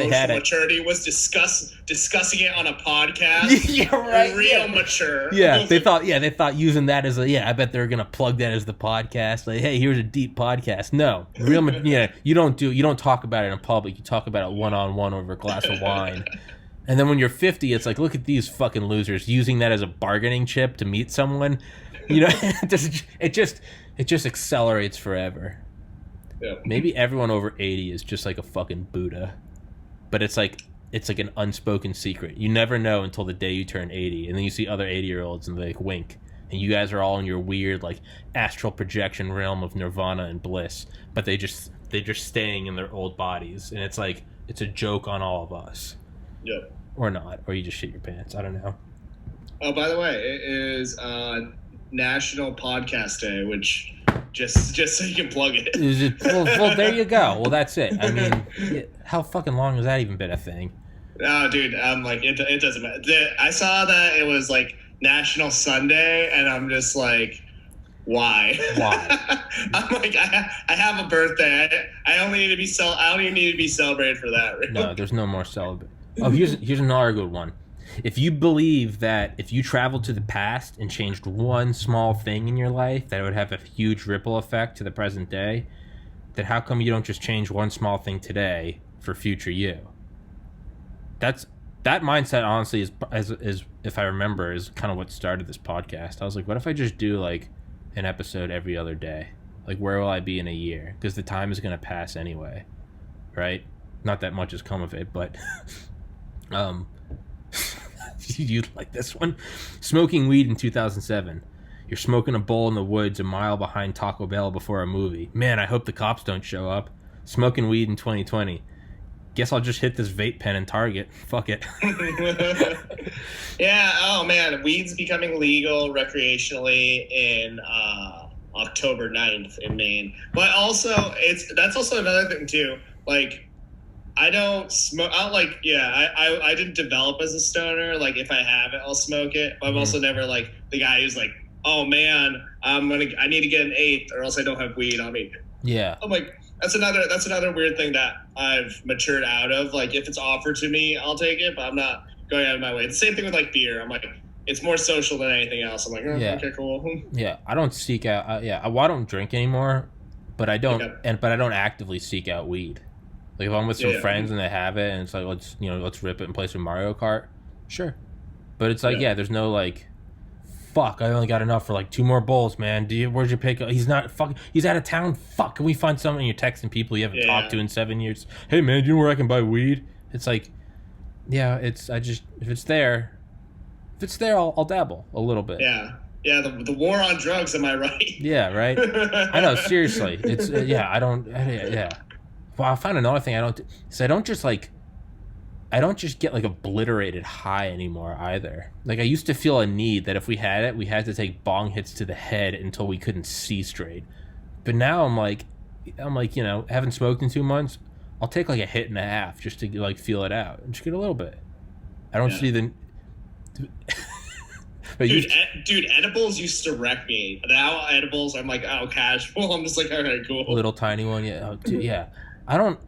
had it. Maturity was discussing it on a podcast. Yeah, right. Real mature. Yeah, they thought using that as I bet they're gonna plug that as the podcast. Like, hey, here's a deep podcast. No, you don't talk about it in public. You talk about it one-on-one over a glass of wine. And then when you're 50, it's like, look at these fucking losers using that as a bargaining chip to meet someone. It just accelerates forever. Yeah. Maybe everyone over 80 is just like a fucking Buddha, but it's like an unspoken secret. You never know until the day you turn 80, and then you see other 80-year-olds and they like wink, and you guys are all in your weird like astral projection realm of nirvana and bliss, but they're just staying in their old bodies, and it's like it's a joke on all of us. Yep. Or not, or you just shit your pants. I don't know. Oh, by the way, it is National Podcast Day, which just so you can plug it. Is it well, there you go. Well, that's it. I mean, how fucking long has that even been a thing? Oh, dude, I'm like, it doesn't matter. I saw that it was like National Sunday, and I'm just like, why? I'm like, I have a birthday. I don't even need to be celebrated for that. Right? No, there's no more celebrate. Oh, here's another good one. If you believe that if you traveled to the past and changed one small thing in your life, that it would have a huge ripple effect to the present day, then how come you don't just change one small thing today for future you? That mindset, honestly, is if I remember, is kind of what started this podcast. I was like, what if I just do like an episode every other day? Like, where will I be in a year? Because the time is going to pass anyway, right? Not that much has come of it, but you'd like this one. Smoking weed in 2007. You're smoking a bowl in the woods a mile behind Taco Bell before a movie. Man, I hope the cops don't show up. Smoking weed in 2020. Guess I'll just hit this vape pen in Target. Fuck it. Yeah, oh man, weed's becoming legal recreationally in October 9th in Maine. But also, that's also another thing too. Like, I don't smoke. I didn't develop as a stoner. Like, if I have it, I'll smoke it. But I'm also never like the guy who's like, oh man, I need to get an 8th or else I don't have weed on me. Yeah. I'm like, that's another weird thing that I've matured out of. Like, if it's offered to me, I'll take it, but I'm not going out of my way. The same thing with like beer. I'm like, it's more social than anything else. I'm like, okay, cool. Yeah, I don't seek out. I don't drink anymore, but I don't, but I don't actively seek out weed. Like, if I'm with some friends and they have it, and it's like, let's rip it and play some Mario Kart. Sure, but it's like, there's no like, fuck, I only got enough for like 2 more bowls, man. Where'd you pick? He's not fucking. He's out of town. Fuck, can we find something? You're texting people you haven't talked to in 7 years. Hey man, do you know where I can buy weed? It's like, if it's there, I'll dabble a little bit. Yeah. Yeah, the war on drugs, am I right? Yeah, right. I know, seriously. It's Well, I found another thing I don't just get like obliterated high anymore either. Like, I used to feel a need that if we had it, we had to take bong hits to the head until we couldn't see straight. But now I'm like, haven't smoked in 2 months. I'll take like a hit and a half just to like feel it out and just get a little bit. I don't see the. Dude, edibles used to wreck me. Now edibles, I'm like, oh, casual. I'm just like, all right, cool. Little tiny one, yeah. Oh, dude, yeah. I don't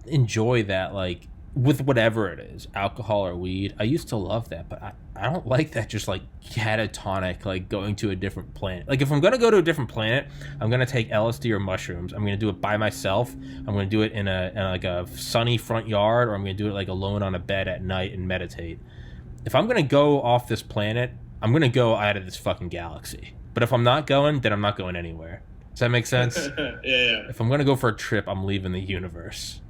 enjoy that. Like, with whatever it is, alcohol or weed. I used to love that, but I don't like that just like catatonic, like going to a different planet. Like if I'm gonna go to a different planet, I'm gonna take LSD or mushrooms. I'm gonna do it by myself. I'm gonna do it in like a sunny front yard, or I'm gonna do it like alone on a bed at night and meditate. If I'm gonna go off this planet, I'm gonna go out of this fucking galaxy. But if I'm not going, then I'm not going anywhere. Does that make sense? Yeah. If I'm gonna go for a trip, I'm leaving the universe.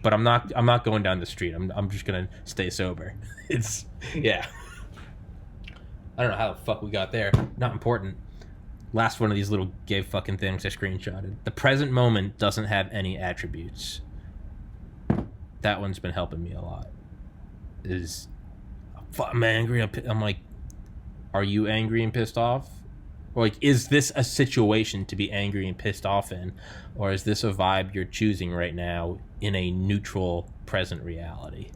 But I'm not going down the street. I'm just gonna stay sober. It's yeah. I don't know how the fuck we got there. Not important. Last one of these little gay fucking things I screenshotted. The present moment doesn't have any attributes. That one's been helping me a lot. I'm angry. I'm like, are you angry and pissed off? Or like, is this a situation to be angry and pissed off in? Or is this a vibe you're choosing right now in a neutral present reality?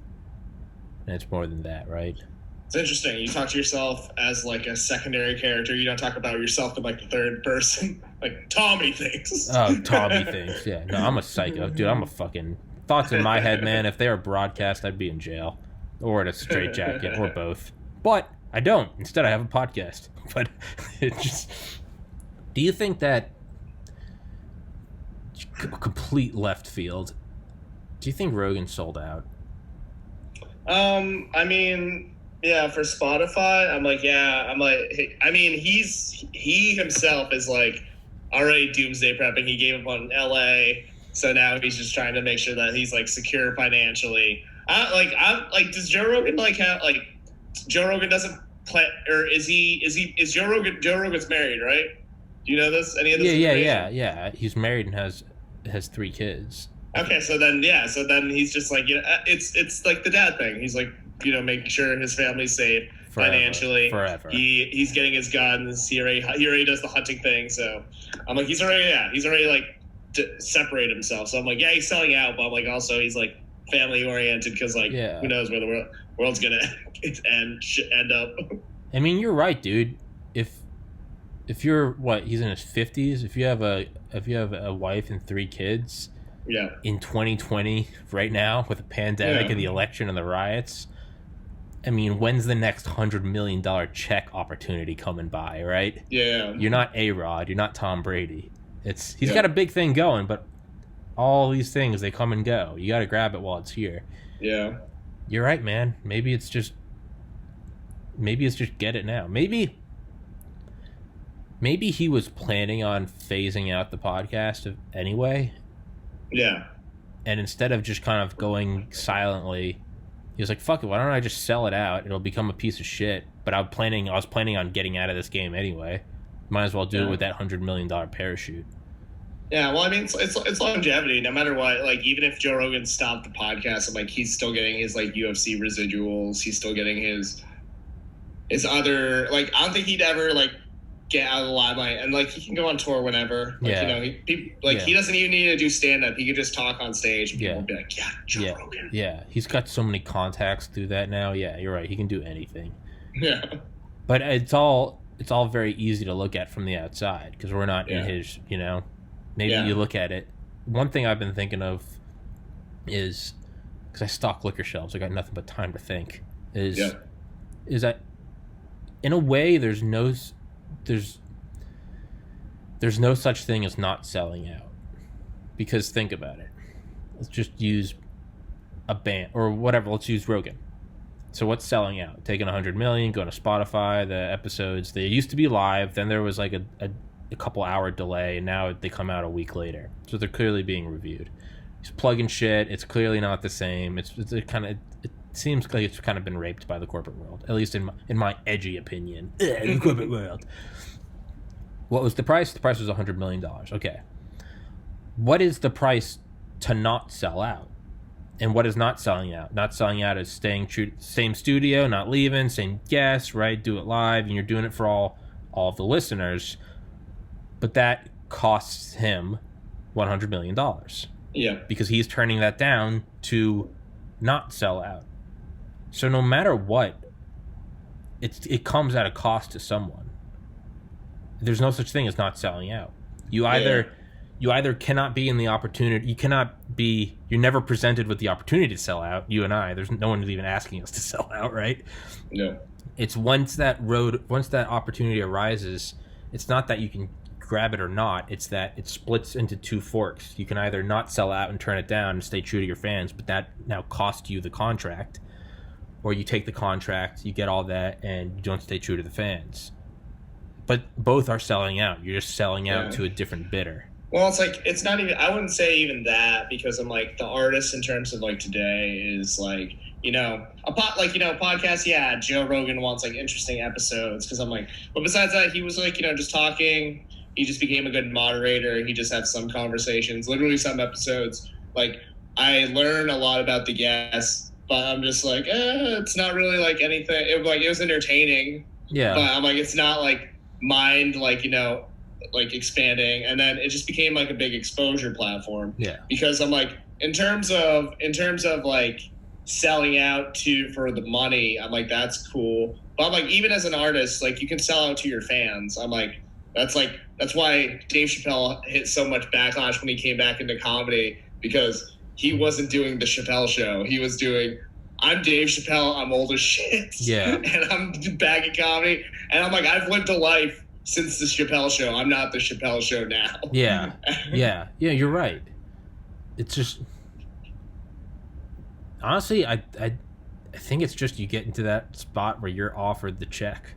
And it's more than that, right? It's interesting. You talk to yourself as like a secondary character. You don't talk about yourself in like the third person. Like Tommy thinks. Oh, Tommy thinks. Yeah. No, I'm a psycho. Dude, I'm a fucking... Thoughts in my head, man. If they were broadcast, I'd be in jail. Or in a straitjacket. Or both. But I don't. Instead, I have a podcast. But it just... Do you think that... Complete left field. Do you think Rogan sold out? I mean, yeah, for Spotify, I'm like, I mean, he himself is like already doomsday prepping. He gave up on LA, so now he's just trying to make sure that he's like secure financially. Does Joe Rogan like have like Joe Rogan doesn't play, or is Joe Rogan's married, right? Do you know this? Any of this? Yeah. He's married and has 3 kids. Okay, so then he's just like, it's like the dad thing. He's like, making sure his family's safe financially. Forever. He's getting his guns. He already does the hunting thing. So I'm like, he's already like separate himself. So I'm like, yeah, he's selling out, but I'm like, also he's like family oriented because like, who knows where the world's gonna end up. I mean, you're right, dude. If you're he's in his 50s. If you have a wife and 3 kids. Yeah. In 2020, right now, with the pandemic and the election and the riots, I mean, when's the next $100 million check opportunity coming by, right? Yeah. You're not A-Rod. You're not Tom Brady. He's got a big thing going, but all these things, they come and go. You got to grab it while it's here. Yeah. You're right, man. Maybe it's just get it now. Maybe he was planning on phasing out the podcast anyway. Yeah. And instead of just kind of going silently, he was like, fuck it, why don't I just sell it out? It'll become a piece of shit. But I was planning on getting out of this game anyway. Might as well do it with that $100 million parachute. Yeah, well, I mean, it's longevity. No matter what, like, even if Joe Rogan stopped the podcast, I'm like, he's still getting his, like, UFC residuals. He's still getting his other, like, I don't think he'd ever, like, get out of the limelight, and like he can go on tour whenever. Like, he doesn't even need to do stand up. He could just talk on stage and people will be like, Joe Rogan. Yeah, he's got so many contacts through that now. Yeah, you're right. He can do anything. Yeah. But it's all very easy to look at from the outside because we're not in his, Maybe you look at it. One thing I've been thinking of is, because I stock liquor shelves, I got nothing but time to think, is that in a way there's no such thing as not selling out. Because think about it. Let's just use a band or whatever. Let's use Rogan. So what's selling out? Taking 100 million, going to Spotify, the episodes, they used to be live. Then there was like a couple hour delay, and now they come out a week later. So they're clearly being reviewed. He's plugging shit. It's clearly not the same. It seems like it's kind of been raped by the corporate world, at least in my edgy opinion. The corporate world. What was the price? The price was $100 million. Okay. What is the price to not sell out? And what is not selling out? Not selling out is staying true, same studio, not leaving, same guests, right? Do it live, and you're doing it for all of the listeners. But that costs him $100 million. Yeah. Because he's turning that down to not sell out. So no matter what, it comes at a cost to someone. There's no such thing as not selling out. You either you either cannot be in the opportunity, you're never presented with the opportunity to sell out. You and I, there's no one even asking us to sell out, right? No. It's once that opportunity arises, it's not that you can grab it or not, it's that it splits into two forks. You can either not sell out and turn it down and stay true to your fans, but that now costs you the contract, or you take the contract, you get all that, and you don't stay true to the fans. But both are selling out. You're just selling out to a different bidder. Well, it's like, it's not even, I wouldn't say even that, because I'm like, the artist in terms of like today is like, you know, podcast, yeah, Joe Rogan wants like interesting episodes, because I'm like, but besides that, he was like, you know, just talking. He just became a good moderator. He just had some conversations, literally some episodes. Like, I learn a lot about the guests, but I'm just like, it's not really like anything. It was entertaining. Yeah. But I'm like, it's not like mind, like, you know, like expanding. And then it just became like a big exposure platform. Yeah. Because I'm like, in terms of like selling out for the money, I'm like, that's cool. But I'm like, even as an artist, like, you can sell out to your fans. I'm like, that's why Dave Chappelle hit so much backlash when he came back into comedy, because he wasn't doing the Chappelle show. He was doing, I'm Dave Chappelle, I'm old as shit. Yeah. And I'm back in comedy. And I'm like, I've lived a life since the Chappelle show. I'm not the Chappelle show now. Yeah. Yeah, you're right. It's just, honestly, I think it's just you get into that spot where you're offered the check.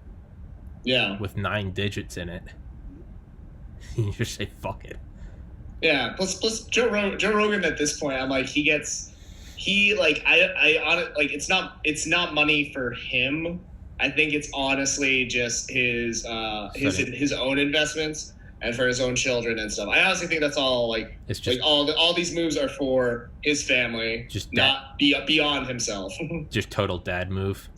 Yeah. With 9 digits in it. You just say, fuck it. Yeah. Plus Joe Rogan at this point, I'm like, it's not money for him. I think it's honestly just his own investments and for his own children and stuff. I honestly think that's all, like, it's just, like, all these moves are for his family, just not beyond himself. Just total dad move.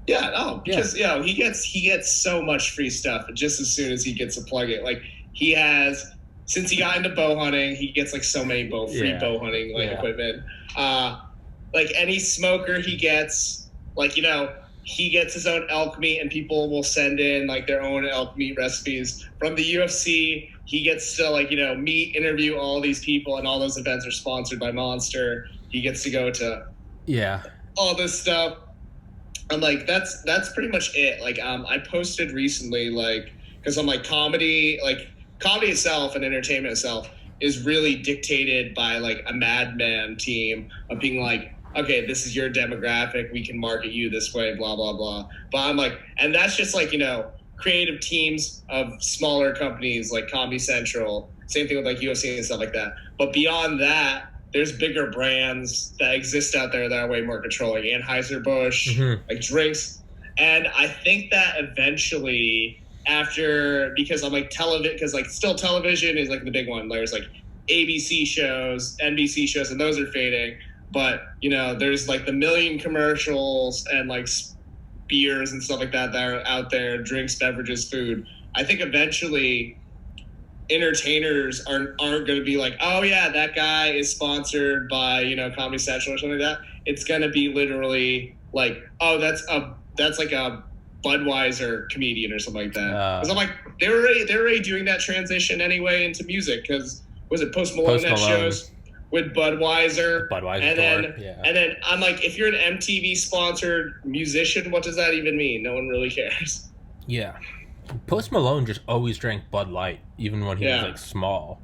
Yeah, no, because he gets so much free stuff just as soon as he gets to plug it. Like, he has, since he got into bow hunting, he gets like so many free bow hunting equipment. Like, any smoker he gets, like, you know, he gets his own elk meat, and people will send in like their own elk meat recipes. From the UFC, he gets to, like, you know, interview all these people, and all those events are sponsored by Monster. He gets to go to all this stuff. I'm like, that's pretty much it. Like, I posted recently, like, because I'm like, comedy itself and entertainment itself is really dictated by like a madman team of being like, okay, this is your demographic, we can market you this way, blah blah blah. But I'm like, and that's just like, you know, creative teams of smaller companies like Comedy Central, same thing with like UFC and stuff like that. But beyond that, there's bigger brands that exist out there that are way more controlling. Anheuser-Busch, like drinks. And I think that eventually, because I'm like television, because like still television is like the big one. There's like ABC shows, NBC shows, and those are fading. But, you know, there's like the million commercials and like beers and stuff like that are out there, drinks, beverages, food. I think eventually entertainers aren't going to be like, oh yeah, that guy is sponsored by, you know, Comedy Central or something like that. It's going to be literally like, oh, that's like a Budweiser comedian or something like that. Because I'm like, they're already doing that transition anyway into music. Because was it Post Malone that shows with Budweiser, and then I'm like, if you're an MTV sponsored musician, what does that even mean? No one really cares. Yeah. Post Malone just always drank Bud Light, even when he was like small,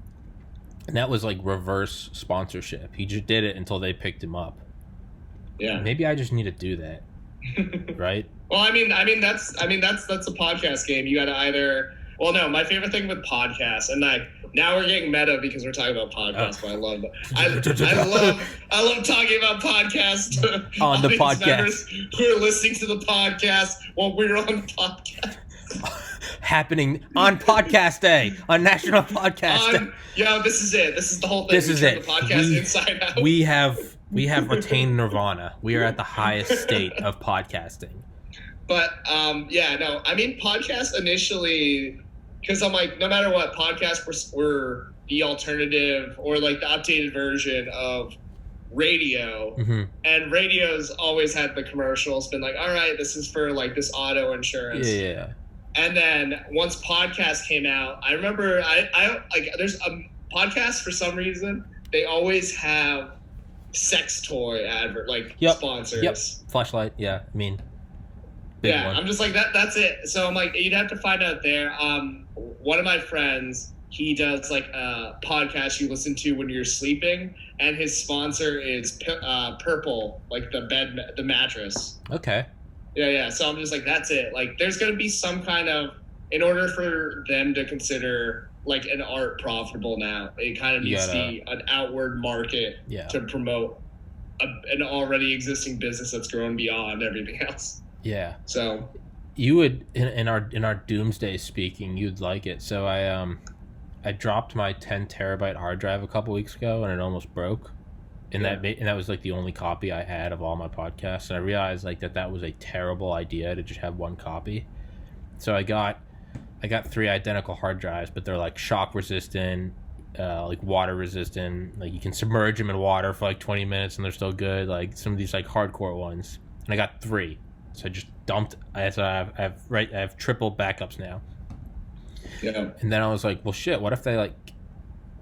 and that was like reverse sponsorship. He just did it until they picked him up. Yeah, maybe I just need to do that, right? Well, I mean that's a podcast game. You got to either. Well, no, my favorite thing with podcasts, and like now we're getting meta because we're talking about podcasts, but I love talking about podcasts on the podcast. Who are listening to the podcast while we're on the podcast. Happening on podcast day, on National Podcast Day. Yeah, this is it. This is the whole thing. This is it. The podcast inside out. We have retained nirvana. We are at the highest state of podcasting. But podcasts initially, because I'm like, no matter what, podcasts were the alternative or like the updated version of radio. And radio's always had the commercials, been like, all right, this is for like this auto insurance. Yeah. And then once podcasts came out, I remember I like there's podcasts for some reason they always have sex toy sponsors. Yep. Flashlight. Yeah. I mean, big one. I'm just like that's it. So I'm like, you'd have to find out there. One of my friends, he does like a podcast you listen to when you're sleeping, and his sponsor is Purple, like the mattress. Okay. Yeah. So I'm just like, that's it. Like, there's gonna be some kind of, in order for them to consider like an art profitable now, it kind of needs to be an outward market to promote an already existing business that's grown beyond everything else. Yeah. So you would in our doomsday speaking, you'd like it. So I dropped my 10 terabyte hard drive a couple weeks ago, and it almost broke. And that was like the only copy I had of all my podcasts. And I realized like that was a terrible idea to just have one copy. So I got 3 identical hard drives, but they're like shock resistant, like water resistant. Like you can submerge them in water for like 20 minutes and they're still good. Like some of these like hardcore ones. And I got 3. So I just dumped. I have triple backups now. Yeah. And then I was like, well, shit. What if they like?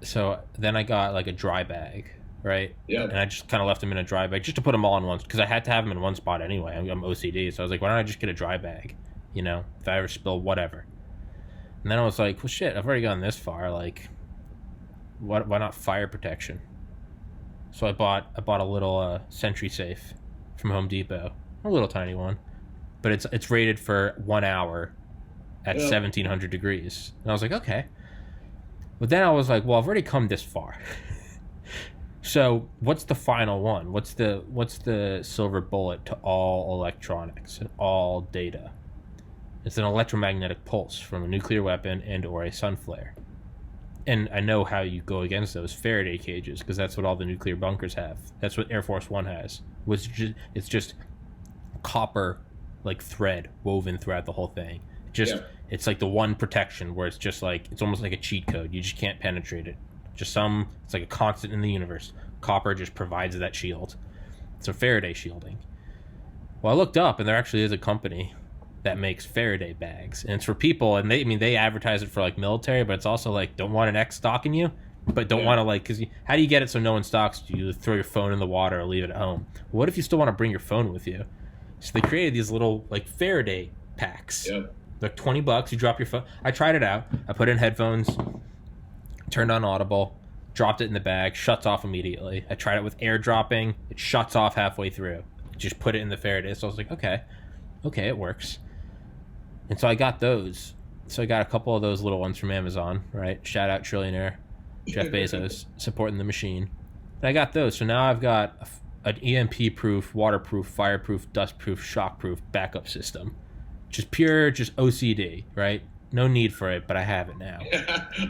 So then I got like a dry bag, right? Yeah. And I just kind of left them in a dry bag just to put them all in one, because I had to have them in one spot anyway. I'm OCD, so I was like, why don't I just get a dry bag? You know, if I ever spill, whatever. And then I was like, well, shit. I've already gone this far. Like, why not fire protection? So I bought a little Sentry safe from Home Depot, a little tiny one, but it's rated for 1 hour at 1700 degrees. And I was like, okay. But then I was like, well, I've already come this far. So what's the final one? What's the silver bullet to all electronics and all data? It's an electromagnetic pulse from a nuclear weapon and or a sun flare. And I know how you go against those Faraday cages, because that's what all the nuclear bunkers have. That's what Air Force One has. It's just copper like thread woven throughout the whole thing. It's like the one protection where it's just like, it's almost like a cheat code. You just can't penetrate it. It's like a constant in the universe. Copper just provides that shield. It's a Faraday shielding. Well, I looked up and there actually is a company that makes Faraday bags, and it's for people, and they advertise it for like military, but it's also like, don't want an ex stalking you, but don't want to like, because how do you get it so no one stalks you? You throw your phone in the water or leave it at home. What if you still want to bring your phone with you? So they created these little like Faraday packs. Like $20, you drop your phone. I tried it out. I put in headphones, turned on Audible, dropped it in the bag, shuts off immediately. I tried it with airdropping. It shuts off halfway through. Just put it in the Faraday. So I was like, okay, it works. And so I got those. So I got a couple of those little ones from Amazon, right? Shout out trillionaire Jeff Bezos supporting the machine. And I got those. So now I've got an EMP-proof, waterproof, fireproof, dustproof, shockproof backup system. Just OCD, right? No need for it, but I have it now.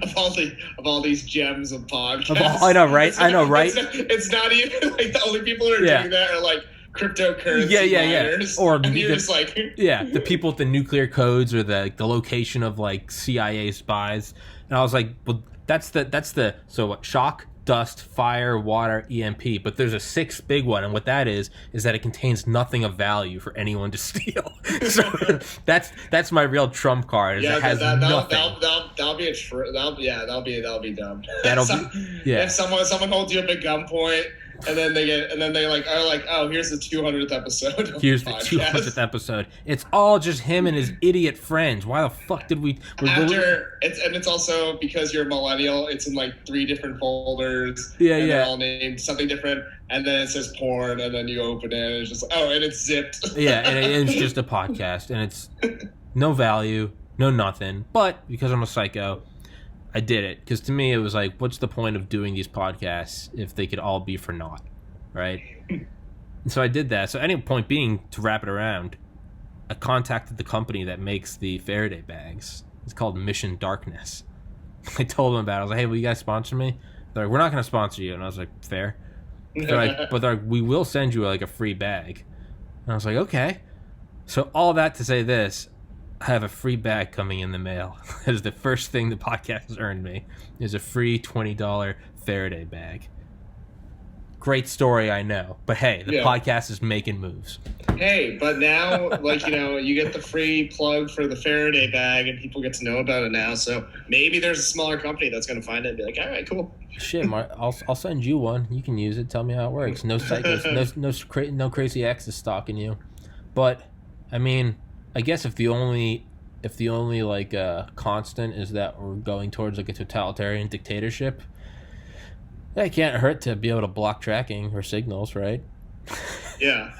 of all these gems of podcasts. I know, right? It's not even like the only people who are doing that are like cryptocurrency miners. Or the people with the nuclear codes or the location of like CIA spies. And I was like, well, that's the so what, shock, dust, fire, water, EMP, but there's a 6th big one, and what that is that it contains nothing of value for anyone to steal. So that's my real trump card. It has nothing. That'll be dumb. If someone holds you up at gunpoint, and then they are like, oh, here's the 200th episode. Here's the 200th episode. It's all just him and his idiot friends. Why the fuck did we? It's also because you're a millennial. It's in like 3 different folders. They're all named something different, and then it says porn, and then you open it, and it's just and it's zipped. And it's just a podcast, and it's no value, no nothing. But because I'm a psycho, I did it, because to me it was like, what's the point of doing these podcasts if they could all be for naught, right? And so I did that. So any point being, to wrap it around, I contacted the company that makes the Faraday bags. It's called Mission Darkness. I told them about it. I was like, hey, will you guys sponsor me? They're like, we're not going to sponsor you. And I was like, fair. They're like, but we will send you like a free bag. And I was like, okay. So all that to say this, I have a free bag coming in the mail. That is the first thing the podcast has earned me, is a free $20 Faraday bag. Great story, I know. But hey, the Yeah. podcast is making moves. Hey, but now, like, you get the free plug for the Faraday bag, and people get to know about it now. So maybe there's a smaller company that's going to find it and be like, all right, cool. Shit, Mark, I'll send you one. You can use it. Tell me how it works. No psychos, no crazy exes stalking you. But I mean, I guess if the only like constant is that we're going towards like a totalitarian dictatorship, that can't hurt to be able to block tracking or signals, right? Yeah.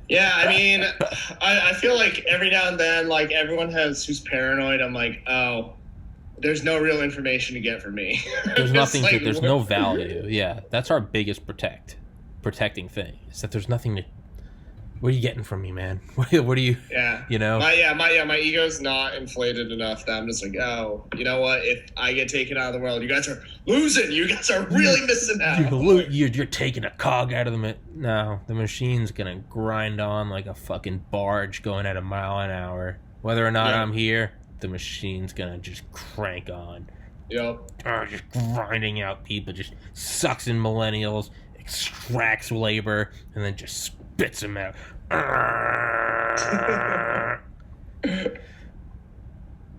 Yeah, I mean, I feel like every now and then, like, everyone who's paranoid, I'm like, oh, there's no real information to get from me. There's nothing. Like, There's no value. Yeah, that's our biggest protecting thing. Is that there's nothing to. What are you getting from me, man? What are you? Yeah. You know. My ego's not inflated enough that I'm just like, oh, you know what? If I get taken out of the world, you guys are losing. You guys are really missing out. You're taking a cog out of the. No, the machine's gonna grind on like a fucking barge going at a mile an hour. Whether or not I'm here, the machine's gonna just crank on. Yep. Just grinding out people, just sucks in millennials, extracts labor, and then just spits them out.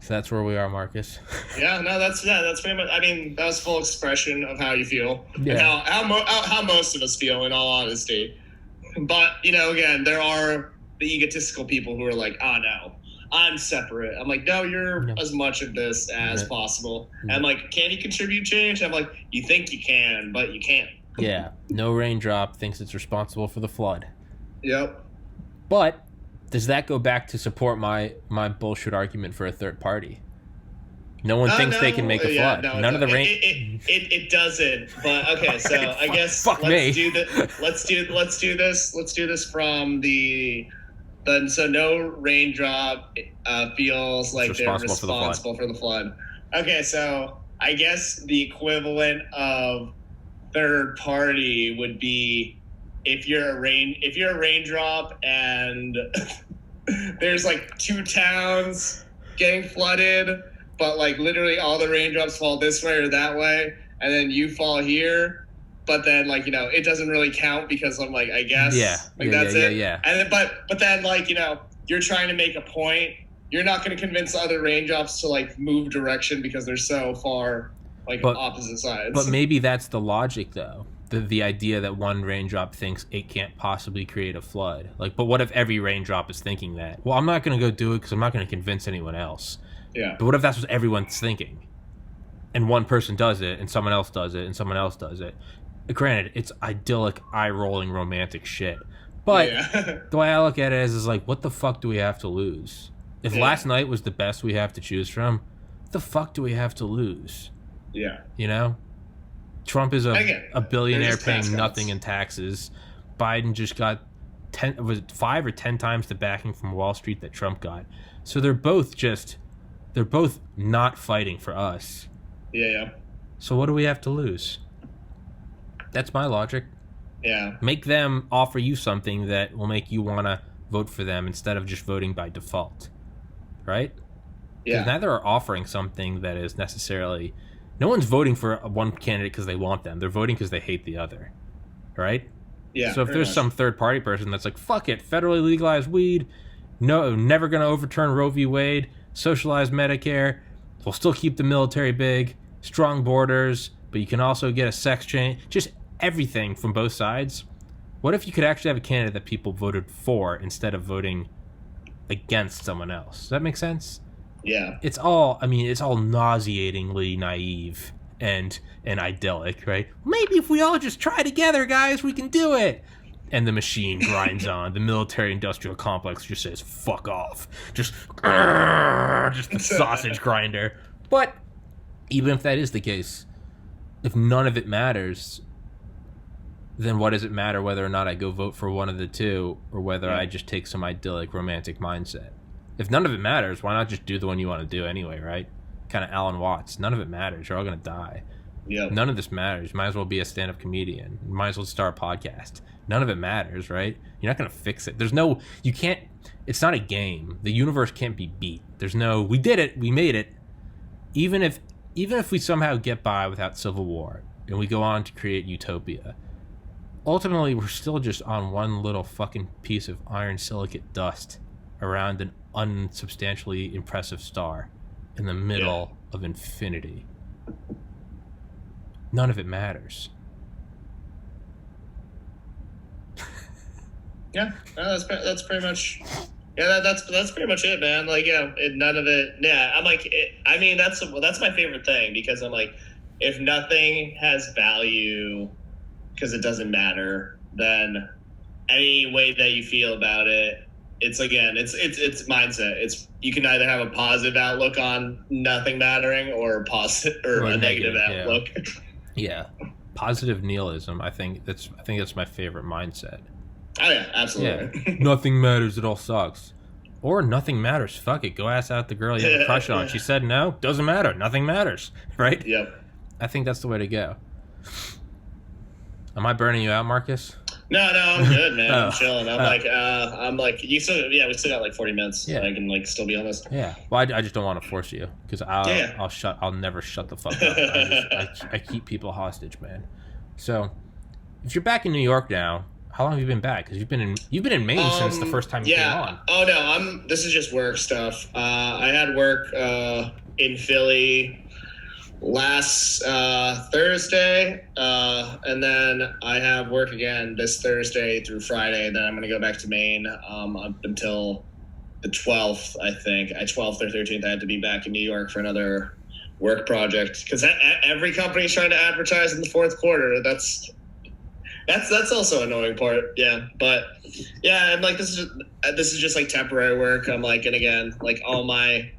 So that's where we are, Marcus. Yeah, no, that's pretty much. I mean, that was full expression of how you feel, Yeah. and how most of us feel, in all honesty. But again, there are the egotistical people who are like, oh no, I'm separate. I'm like, no, you're as much of this as possible. And I'm like, can you contribute change? I'm like, you think you can, but you can't. Yeah, no raindrop thinks it's responsible for the flood. Yep. But does that go back to support my bullshit argument for a third party? No one thinks they can make a flood. None of the rain. It doesn't. But okay, so I guess fuck let's me. Let's do this from the so no raindrop feels like they're responsible for the flood. Okay, so I guess the equivalent of third party would be if you're a raindrop and there's like 2 towns getting flooded, but like literally all the raindrops fall this way or that way, and then you fall here, but then like it doesn't really count because I'm like, I guess that's it. Yeah. And then but then like you're trying to make a point. You're not going to convince other raindrops to like move direction because they're so far like opposite sides. But maybe that's the logic though. The idea that one raindrop thinks it can't possibly create a flood. Like, but what if every raindrop is thinking that? Well, I'm not going to go do it because I'm not going to convince anyone else. Yeah. But what if that's what everyone's thinking? And one person does it, and someone else does it, and someone else does it. Granted, it's idyllic, eye-rolling, romantic shit. But the way I look at it is like, what the fuck do we have to lose? If last night was the best we have to choose from, what the fuck do we have to lose? Yeah. Trump is a billionaire paying nothing in taxes. Biden just got 5 or 10 times the backing from Wall Street that Trump got. So they're both not fighting for us. Yeah. So what do we have to lose? That's my logic. Yeah. Make them offer you something that will make you want to vote for them instead of just voting by default. Right? Yeah. Because neither are offering something that is necessarily... No one's voting for one candidate because they want them. They're voting because they hate the other. Right? Yeah. So if there's some third-party person that's like, fuck it, federally legalized weed, no, never going to overturn Roe v. Wade, socialize Medicare, we'll still keep the military big, strong borders, but you can also get a sex change, just everything from both sides. What if you could actually have a candidate that people voted for instead of voting against someone else? Does that make sense? Yeah. It's all nauseatingly naive and idyllic, right? Maybe if we all just try together, guys, we can do it. And the machine grinds on. The military-industrial complex just says, fuck off. Just the sausage grinder. But even if that is the case, if none of it matters, then what does it matter whether or not I go vote for one of the two or whether I just take some idyllic romantic mindset? If none of it matters, why not just do the one you want to do anyway, right? Kind of Alan Watts. None of it matters. You're all going to die. Yep. None of this matters. You might as well be a stand-up comedian. You might as well start a podcast. None of it matters, right? You're not going to fix it. You can't, it's not a game. The universe can't be beat. We did it. We made it. Even if we somehow get by without civil war and we go on to create utopia, ultimately, we're still just on one little fucking piece of iron silicate dust around an unsubstantially impressive star in the middle of infinity. None of it matters. Yeah, no, that's pretty much. Yeah, that's pretty much it, man. Like, none of it. Yeah, I'm like, I mean, that's my favorite thing, because I'm like, if nothing has value, because it doesn't matter, then any way that you feel about it, it's mindset. It's, you can either have a positive outlook on nothing mattering, or a negative outlook. Yeah, positive nihilism. I think that's my favorite mindset. Oh yeah, absolutely. Yeah. Nothing matters. It all sucks. Or nothing matters. Fuck it. Go ask out the girl you have a crush on. She said no. Doesn't matter. Nothing matters. Right? Yep. I think that's the way to go. Am I burning you out, Marcus? No, I'm good, man. I'm chilling. I'm like, we still got like 40 minutes. Yeah. So I can like still be on this. Yeah. Well, I just don't want to force you, because I'll never shut the fuck up. I keep people hostage, man. So, if you're back in New York now, how long have you been back? Because you've been in Maine since the first time you came on. Oh no, this is just work stuff. I had work in Philly last Thursday, and then I have work again this Thursday through Friday. Then I'm going to go back to Maine up until the 12th, I think. At 12th or 13th, I had to be back in New York for another work project, because every company's trying to advertise in the fourth quarter. That's also an annoying part. Yeah, but yeah, I'm like, this is just like temporary work. I'm like, and again, like, all my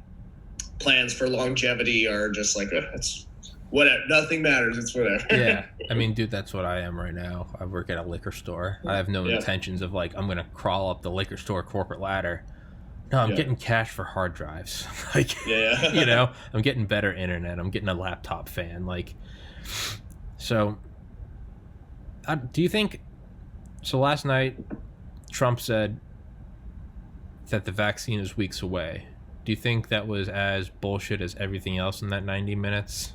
plans for longevity are just like, it's whatever. Nothing matters. It's whatever. Yeah, I mean, dude, that's what I am right now. I work at a liquor store. I have no intentions of like, I'm gonna crawl up the liquor store corporate ladder. No, I'm getting cash for hard drives. Like, you know, I'm getting better internet. I'm getting a laptop fan. Like, so. Do you think so? Last night, Trump said that the vaccine is weeks away. Do you think that was as bullshit as everything else in that 90 minutes?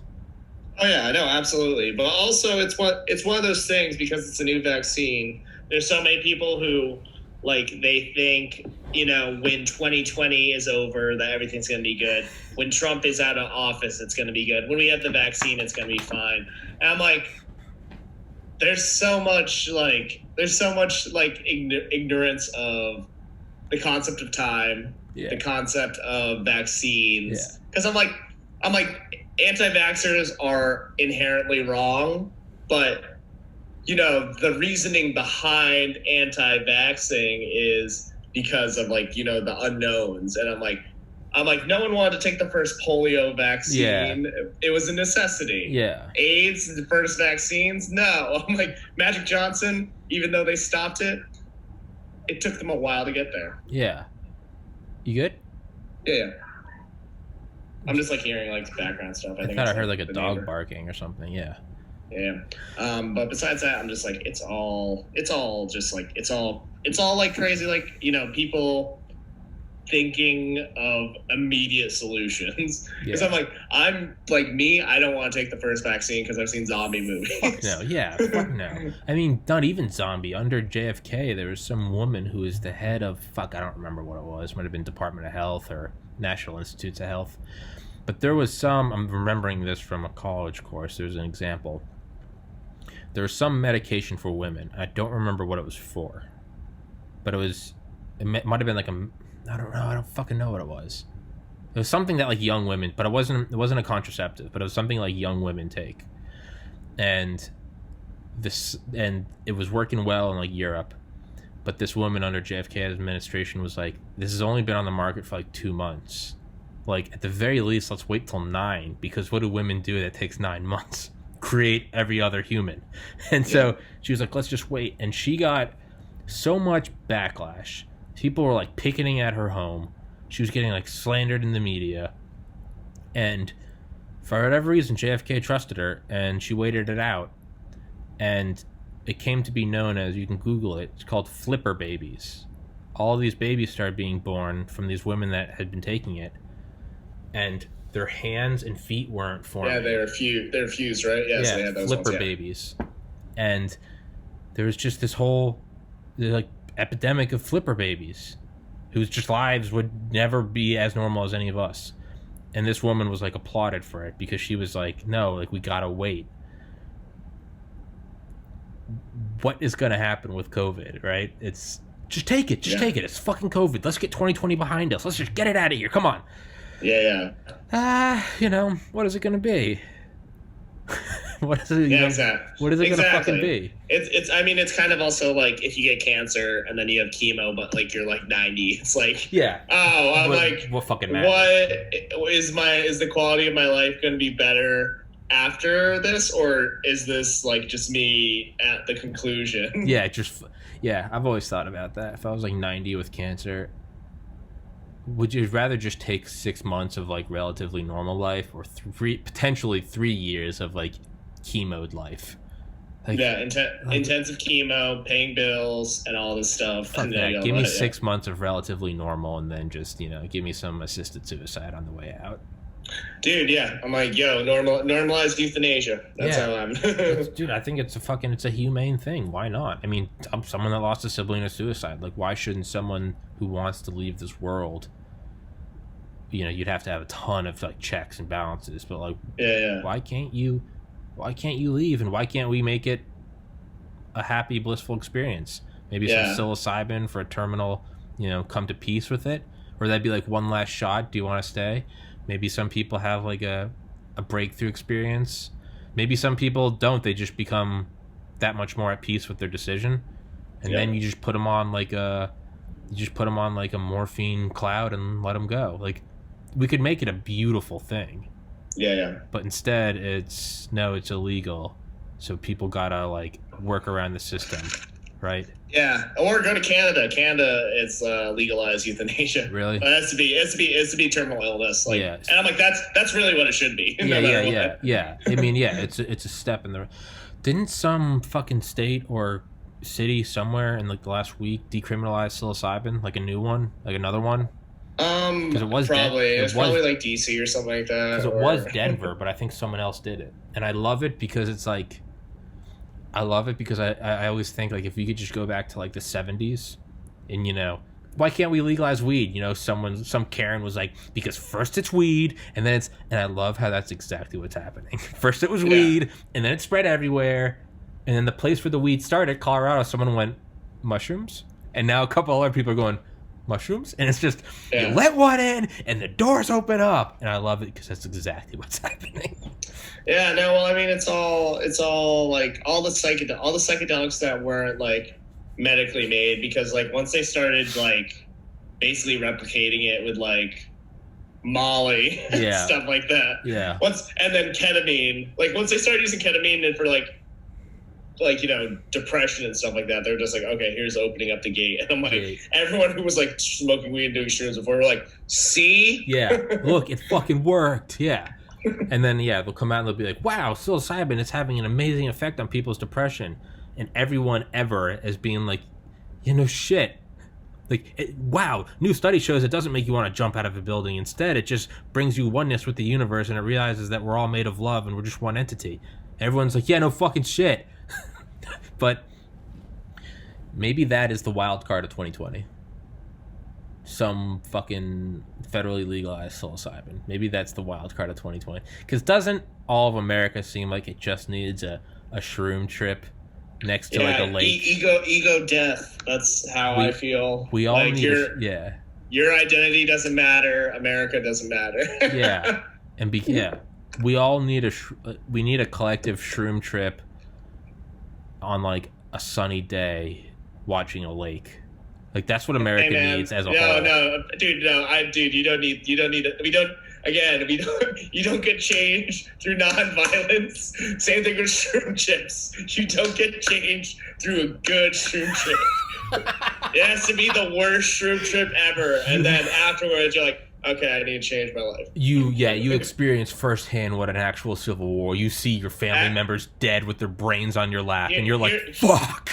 Oh yeah, no, absolutely. But also, it's one of those things, because it's a new vaccine. There's so many people who, like, they think, you know, when 2020 is over, that everything's going to be good. When Trump is out of office, it's going to be good. When we have the vaccine, it's going to be fine. And I'm like, there's so much ignorance of the concept of time, the concept of vaccines. Because I'm like, anti-vaxxers are inherently wrong, but, you know, the reasoning behind anti-vaxxing is because of, like, you know, the unknowns. And I'm like, no one wanted to take the first polio vaccine. Yeah. It was a necessity. Yeah. AIDS, the first vaccines? No. I'm like, Magic Johnson, even though they stopped it, it took them a while to get there. Yeah. You good? Yeah. I'm just like hearing like background stuff. I thought I heard like a dog barking or something. Yeah. Yeah. But besides that, I'm just like, it's all like crazy. Like, you know, people thinking of immediate solutions, because I'm like me, I don't want to take the first vaccine because I've seen zombie movies. Fuck no. Yeah, fuck no. I mean, not even zombie. Under JFK, there was some woman who was the head of, I don't remember what it was, might have been Department of Health or National Institutes of Health, but there was some, I'm remembering this from a college course, there's an example. There was some medication for women. I don't remember what it was for, but it might have been like I don't know. I don't fucking know what it was. It was something that like young women, but it wasn't a contraceptive, but it was something like young women take. And it was working well in like Europe. But this woman under JFK's administration was like, this has only been on the market for like 2 months. Like, at the very least, let's wait till 9, because what do women do that takes 9 months? Create every other human. And so she was like, let's just wait. And she got so much backlash. People were like picketing at her home. She was getting like slandered in the media. And for whatever reason, JFK trusted her and she waited it out. And it came to be known as, you can Google it, it's called flipper babies. All these babies started being born from these women that had been taking it. And their hands and feet weren't forming. Yeah, they're fused, right? Yes, yeah, they had those flipper ones, babies. And there was just this whole like epidemic of flipper babies whose just lives would never be as normal as any of us. And this woman was like applauded for it because she was like, no, like we gotta wait. What is gonna happen with COVID, right? It's just take it. Just take it. It's fucking COVID. Let's get 2020 behind us. Let's just get it out of here. Come on. Yeah. What is it gonna be? What is it? Exactly. What is it gonna fucking be? It's. I mean, it's kind of also like if you get cancer and then you have chemo, but like you're like 90. It's like What fucking matters? What is the quality of my life going to be better after this, or is this like just me at the conclusion? I've always thought about that. If I was like 90 with cancer, would you rather just take 6 months of like relatively normal life, or potentially 3 years of like chemoed life? Like, intensive chemo, paying bills, and all this stuff. Fuck that. Give me 6 months of relatively normal, and then just give me some assisted suicide on the way out. Dude, yeah, I'm like, normalize euthanasia. That's how I'm. Dude, I think it's a humane thing. Why not? I mean, I'm someone that lost a sibling to suicide. Like, why shouldn't someone who wants to leave this world? You'd have to have a ton of like checks and balances, but like, why can't you leave, and why can't we make it a happy, blissful experience? Maybe some psilocybin for a terminal, come to peace with it, or that'd be like one last shot. Do you want to stay? Maybe some people have like a breakthrough experience. Maybe some people don't. They just become that much more at peace with their decision, and then you just put them on like a morphine cloud and let them go. Like, we could make it a beautiful thing. Yeah. But instead, it's illegal, so people gotta like work around the system, right? Yeah, or go to Canada. Canada is legalized euthanasia. Really? It has to be terminal illness. Like, and I'm like, that's really what it should be. Yeah. I mean, it's a step in the. Didn't some fucking state or city somewhere in like the last week decriminalize psilocybin, like a new one, like another one? Because it was probably like DC or something like that. Because it was Denver, but I think someone else did it, and I love it because it's like, I always think like if we could just go back to like the 70s, and why can't we legalize weed? Some Karen was like, because first it's weed, and I love how that's exactly what's happening. First it was weed, and then it spread everywhere, and then the place where the weed started, Colorado, someone went mushrooms, and now a couple other people are going mushrooms, and it's just you let one in and the doors open up, and I love it because that's exactly what's happening. Yeah, no, well, I mean, it's all like all the psychedelics that weren't like medically made, because like once they started like basically replicating it with like Molly and stuff like that. And then ketamine, like once they started using ketamine and for like depression and stuff like that, they're just like, okay, here's opening up the gate. And I'm like, everyone who was like smoking weed and doing shrooms before, we're like, see? Look, it fucking worked. And then they'll come out and they'll be like, wow, psilocybin is having an amazing effect on people's depression. And everyone ever as being like, shit. Like, wow, new study shows it doesn't make you want to jump out of a building. Instead, it just brings you oneness with the universe, and it realizes that we're all made of love and we're just one entity. Everyone's like, no fucking shit. But maybe that is the wild card of 2020. Some fucking federally legalized psilocybin. Maybe that's the wild card of 2020. Because doesn't all of America seem like it just needs a shroom trip next to like a lake? Ego death. That's how I feel. We all need your identity doesn't matter. America doesn't matter. We all need a collective shroom trip on like a sunny day watching a lake. Like, that's what America needs as a whole. Dude, you don't need you don't get change through nonviolence. Same thing with shroom chips. You don't get change through a good shroom chip. It has to be the worst shroom trip ever, and then afterwards you're like, okay, I need to change my life. You experience firsthand what an actual civil war. You see your family members dead with their brains on your lap, and you're like, fuck.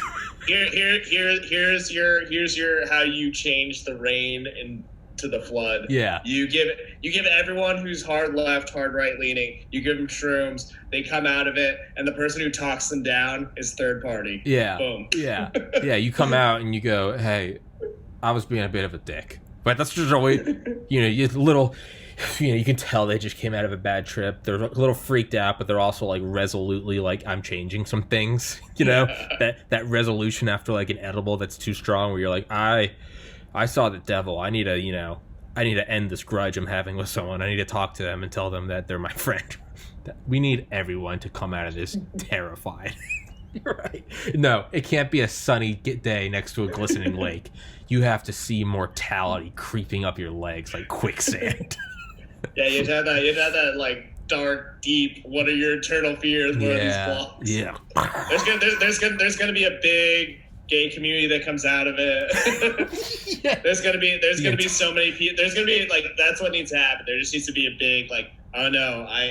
Here's your how you change the rain into to the flood. Yeah. You give everyone who's hard left, hard right leaning, you give them shrooms, they come out of it, and the person who talks them down is third party. Yeah. Boom. Yeah. Yeah. You come out and you go, hey, I was being a bit of a dick. But that's just always, you can tell they just came out of a bad trip. They're a little freaked out, but they're also like resolutely like, I'm changing some things, that resolution after like an edible that's too strong where you're like, I saw the devil. I need to end this grudge I'm having with someone. I need to talk to them and tell them that they're my friend. We need everyone to come out of this terrified. Right. No, it can't be a sunny day next to a glistening lake. You have to see mortality creeping up your legs like quicksand. Yeah, you'd have that like dark, deep. What are your eternal fears? What are these blocks? Yeah. There's gonna be a big gay community that comes out of it. Yeah. There's gonna be so many people. There's gonna be like that's what needs to happen. There just needs to be a big like, oh no, I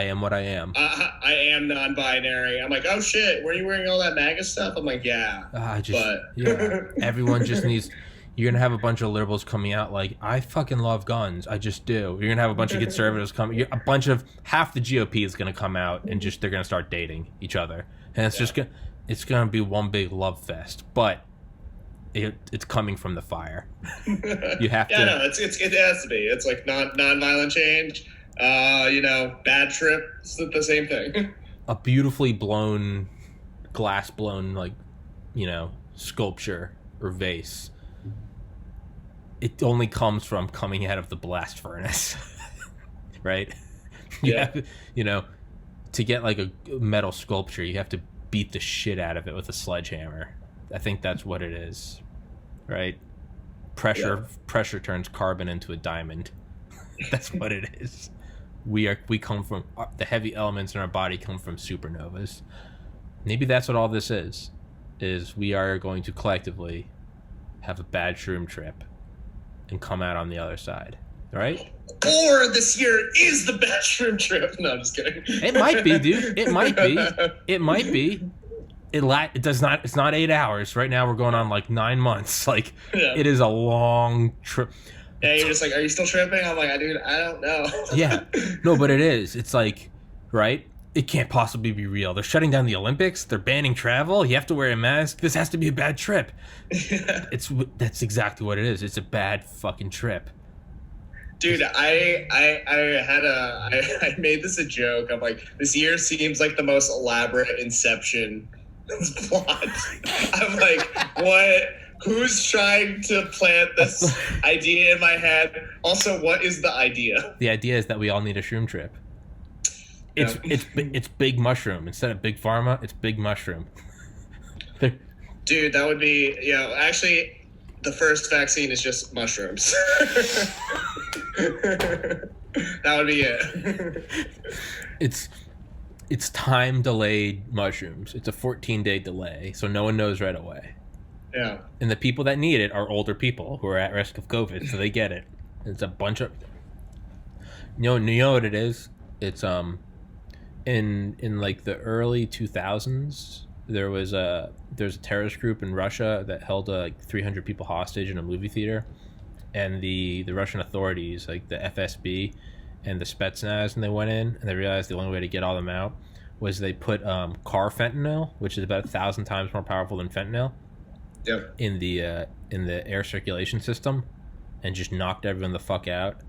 am what I am. I am non-binary. I'm like, oh shit, were you wearing all that MAGA stuff? I'm like, yeah. Everyone just needs. You're gonna have a bunch of liberals coming out like, I fucking love guns. I just do. You're gonna have a bunch of conservatives coming. Half the GOP is gonna come out and just they're gonna start dating each other, and it's gonna be one big love fest. But it's coming from the fire. You have to. Yeah, no, it has to be. It's like non-violent change. Bad trip. It's the same thing. A beautifully glass blown, like, sculpture or vase. It only comes from coming out of the blast furnace, right? Yeah. To get like a metal sculpture, you have to beat the shit out of it with a sledgehammer. I think that's what it is, right? Pressure turns carbon into a diamond. That's what it is. We come from the heavy elements in our body come from supernovas. Maybe that's what all this is we are going to collectively have a bad shroom trip and come out on the other side, right? Or this year is the bad shroom trip. No, I'm just kidding. It might be, dude. It might be. It does not. It's not 8 hours. Right now we're going on like 9 months. Like It is a long trip. Yeah, you're just like, are you still tripping? I'm like, dude, I don't know. Yeah. No, but it is. It's like, right? It can't possibly be real. They're shutting down the Olympics. They're banning travel. You have to wear a mask. This has to be a bad trip. That's exactly what it is. It's a bad fucking trip. Dude, I made this a joke. I'm like, this year seems like the most elaborate Inception plot. I'm like, what? Who's trying to plant this idea in my head? Also, what is the idea? The idea is that we all need a shroom trip. It's big mushroom. Instead of big pharma, it's big mushroom. Dude, that would be, actually, the first vaccine is just mushrooms. That would be it. It's time delayed mushrooms. It's a 14-day delay, so no one knows right away. Yeah. And the people that need it are older people who are at risk of COVID, so they get it. It's a bunch of... You know what it is? It's, in like the early 2000s, there's a terrorist group in Russia that held like 300 people hostage in a movie theater. And the Russian authorities, like the FSB and the Spetsnaz, and they went in and they realized the only way to get all them out was they put car fentanyl, which is about 1,000 times more powerful than fentanyl, in the air circulation system, and just knocked everyone the fuck out.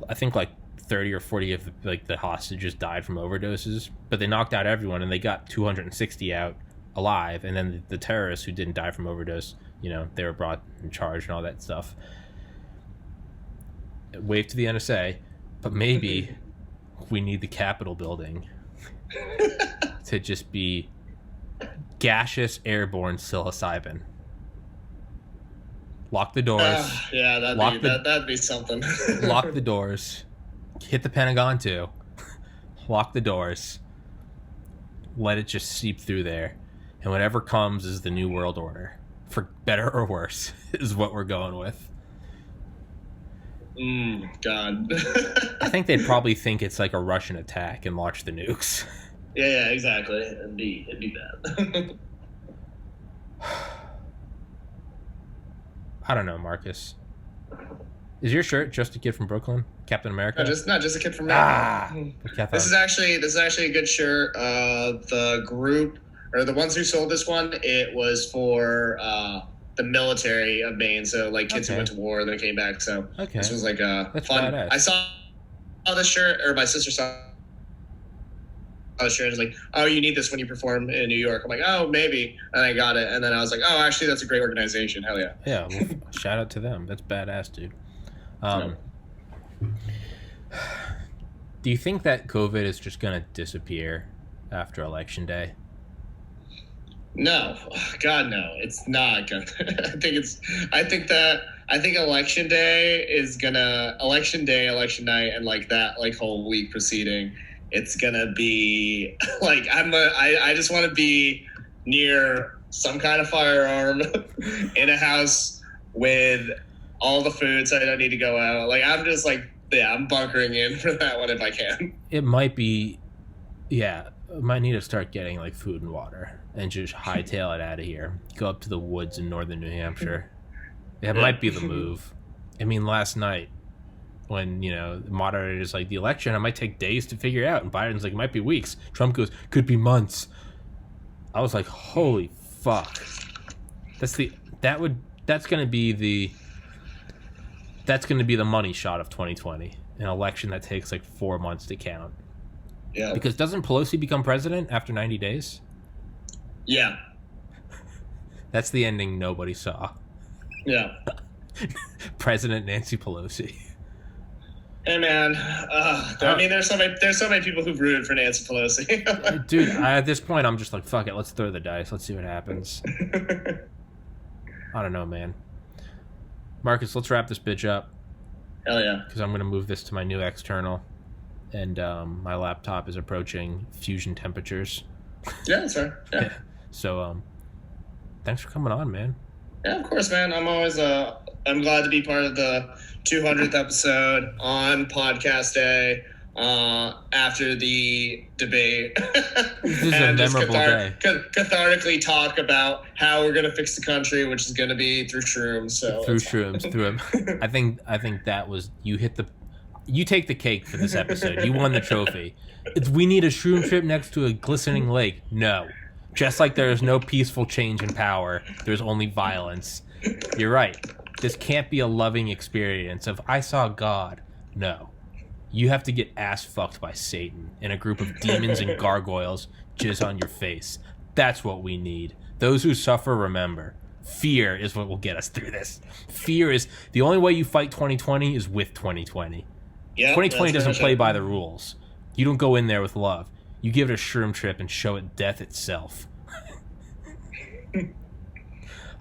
I think like 30 or 40 of the hostages died from overdoses, but they knocked out everyone and they got 260 out alive. And then the terrorists who didn't die from overdose, they were brought in charge and all that stuff. Wave to the NSA, but maybe we need the Capitol building to just be gaseous airborne psilocybin. Lock the doors. That'd be something. Lock the doors. Hit the Pentagon too. Lock the doors. Let it just seep through there. And whatever comes is the new world order. For better or worse, is what we're going with. God. I think they'd probably think it's like a Russian attack and launch the nukes. Yeah, exactly. It'd be that. I don't know, Marcus. Is your shirt just a kid from Brooklyn, Captain America? Not just a kid from America. This is actually a good shirt. The group or the ones who sold this one, it was for the military of Maine. So like kids who went to war and then came back. So this was like That's fun. badass. I saw this shirt, or my sister saw the shirt. And was like, oh, you need this when you perform in New York. I'm like, oh, maybe. And I got it. And then I was like, oh, actually, that's a great organization. Hell yeah. Yeah. Well, shout out to them. That's badass, dude. Do you think that COVID is just going to disappear after Election Day? No, God, no, it's not gonna. I think Election Day is gonna Election Day, election night, and like that, like whole week preceding. It's gonna be like I just want to be near some kind of firearm in a house with all the food, so I don't need to go out. Like I'm just like, yeah, I'm bunkering in for that one if I can. It might be, yeah. Might need to start getting like food and water and just hightail it out of here. Go up to the woods in northern New Hampshire. That might be the move. I mean, last night when, the moderator is like, the election, I might take days to figure out. And Biden's like, it might be weeks. Trump goes, could be months. I was like, holy fuck. That's gonna be the money shot of 2020. An election that takes like 4 months to count. Yeah. Because doesn't Pelosi become president after 90 days? Yeah. That's the ending nobody saw. Yeah. President Nancy Pelosi. Hey man, I mean, there's so many people who've rooted for Nancy Pelosi. Dude, at this point, I'm just like, fuck it, let's throw the dice. Let's see what happens. I don't know, man. Marcus, let's wrap this bitch up. Hell yeah. Because I'm gonna move this to my new external. And my laptop is approaching fusion temperatures. Yeah, that's fair. Yeah. So, thanks for coming on, man. Yeah, of course, man. I'm always I'm glad to be part of the 200th episode on podcast day after the debate. This is a memorable day. Cathartically talk about how we're gonna fix the country, which is gonna be through shrooms. So through shrooms, through. I think that was you take the cake for this episode. You won the trophy. We need a shroom trip next to a glistening lake. No. Just like there is no peaceful change in power, there's only violence. You're right. This can't be a loving experience of, I saw God. No. You have to get ass fucked by Satan in a group of demons and gargoyles jizz on your face. That's what we need. Those who suffer, remember. Fear is what will get us through this. Fear is the only way you fight 2020 is with 2020. Yep, 2020 doesn't play by the rules. You don't go in there with love. You give it a shroom trip and show it death itself.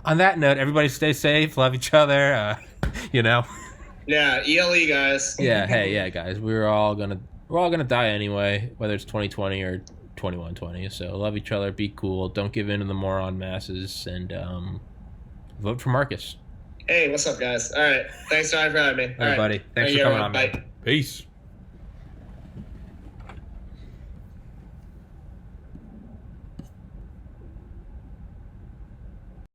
On that note, everybody stay safe, love each other, Yeah, ELE guys. Yeah, guys. We're all gonna die anyway, whether it's 2020 or 2120. So love each other, be cool, don't give in to the moron masses, and vote for Marcus. Hey, what's up, guys? All right, thanks for having me. All right, buddy. Thanks for coming on, man. Peace.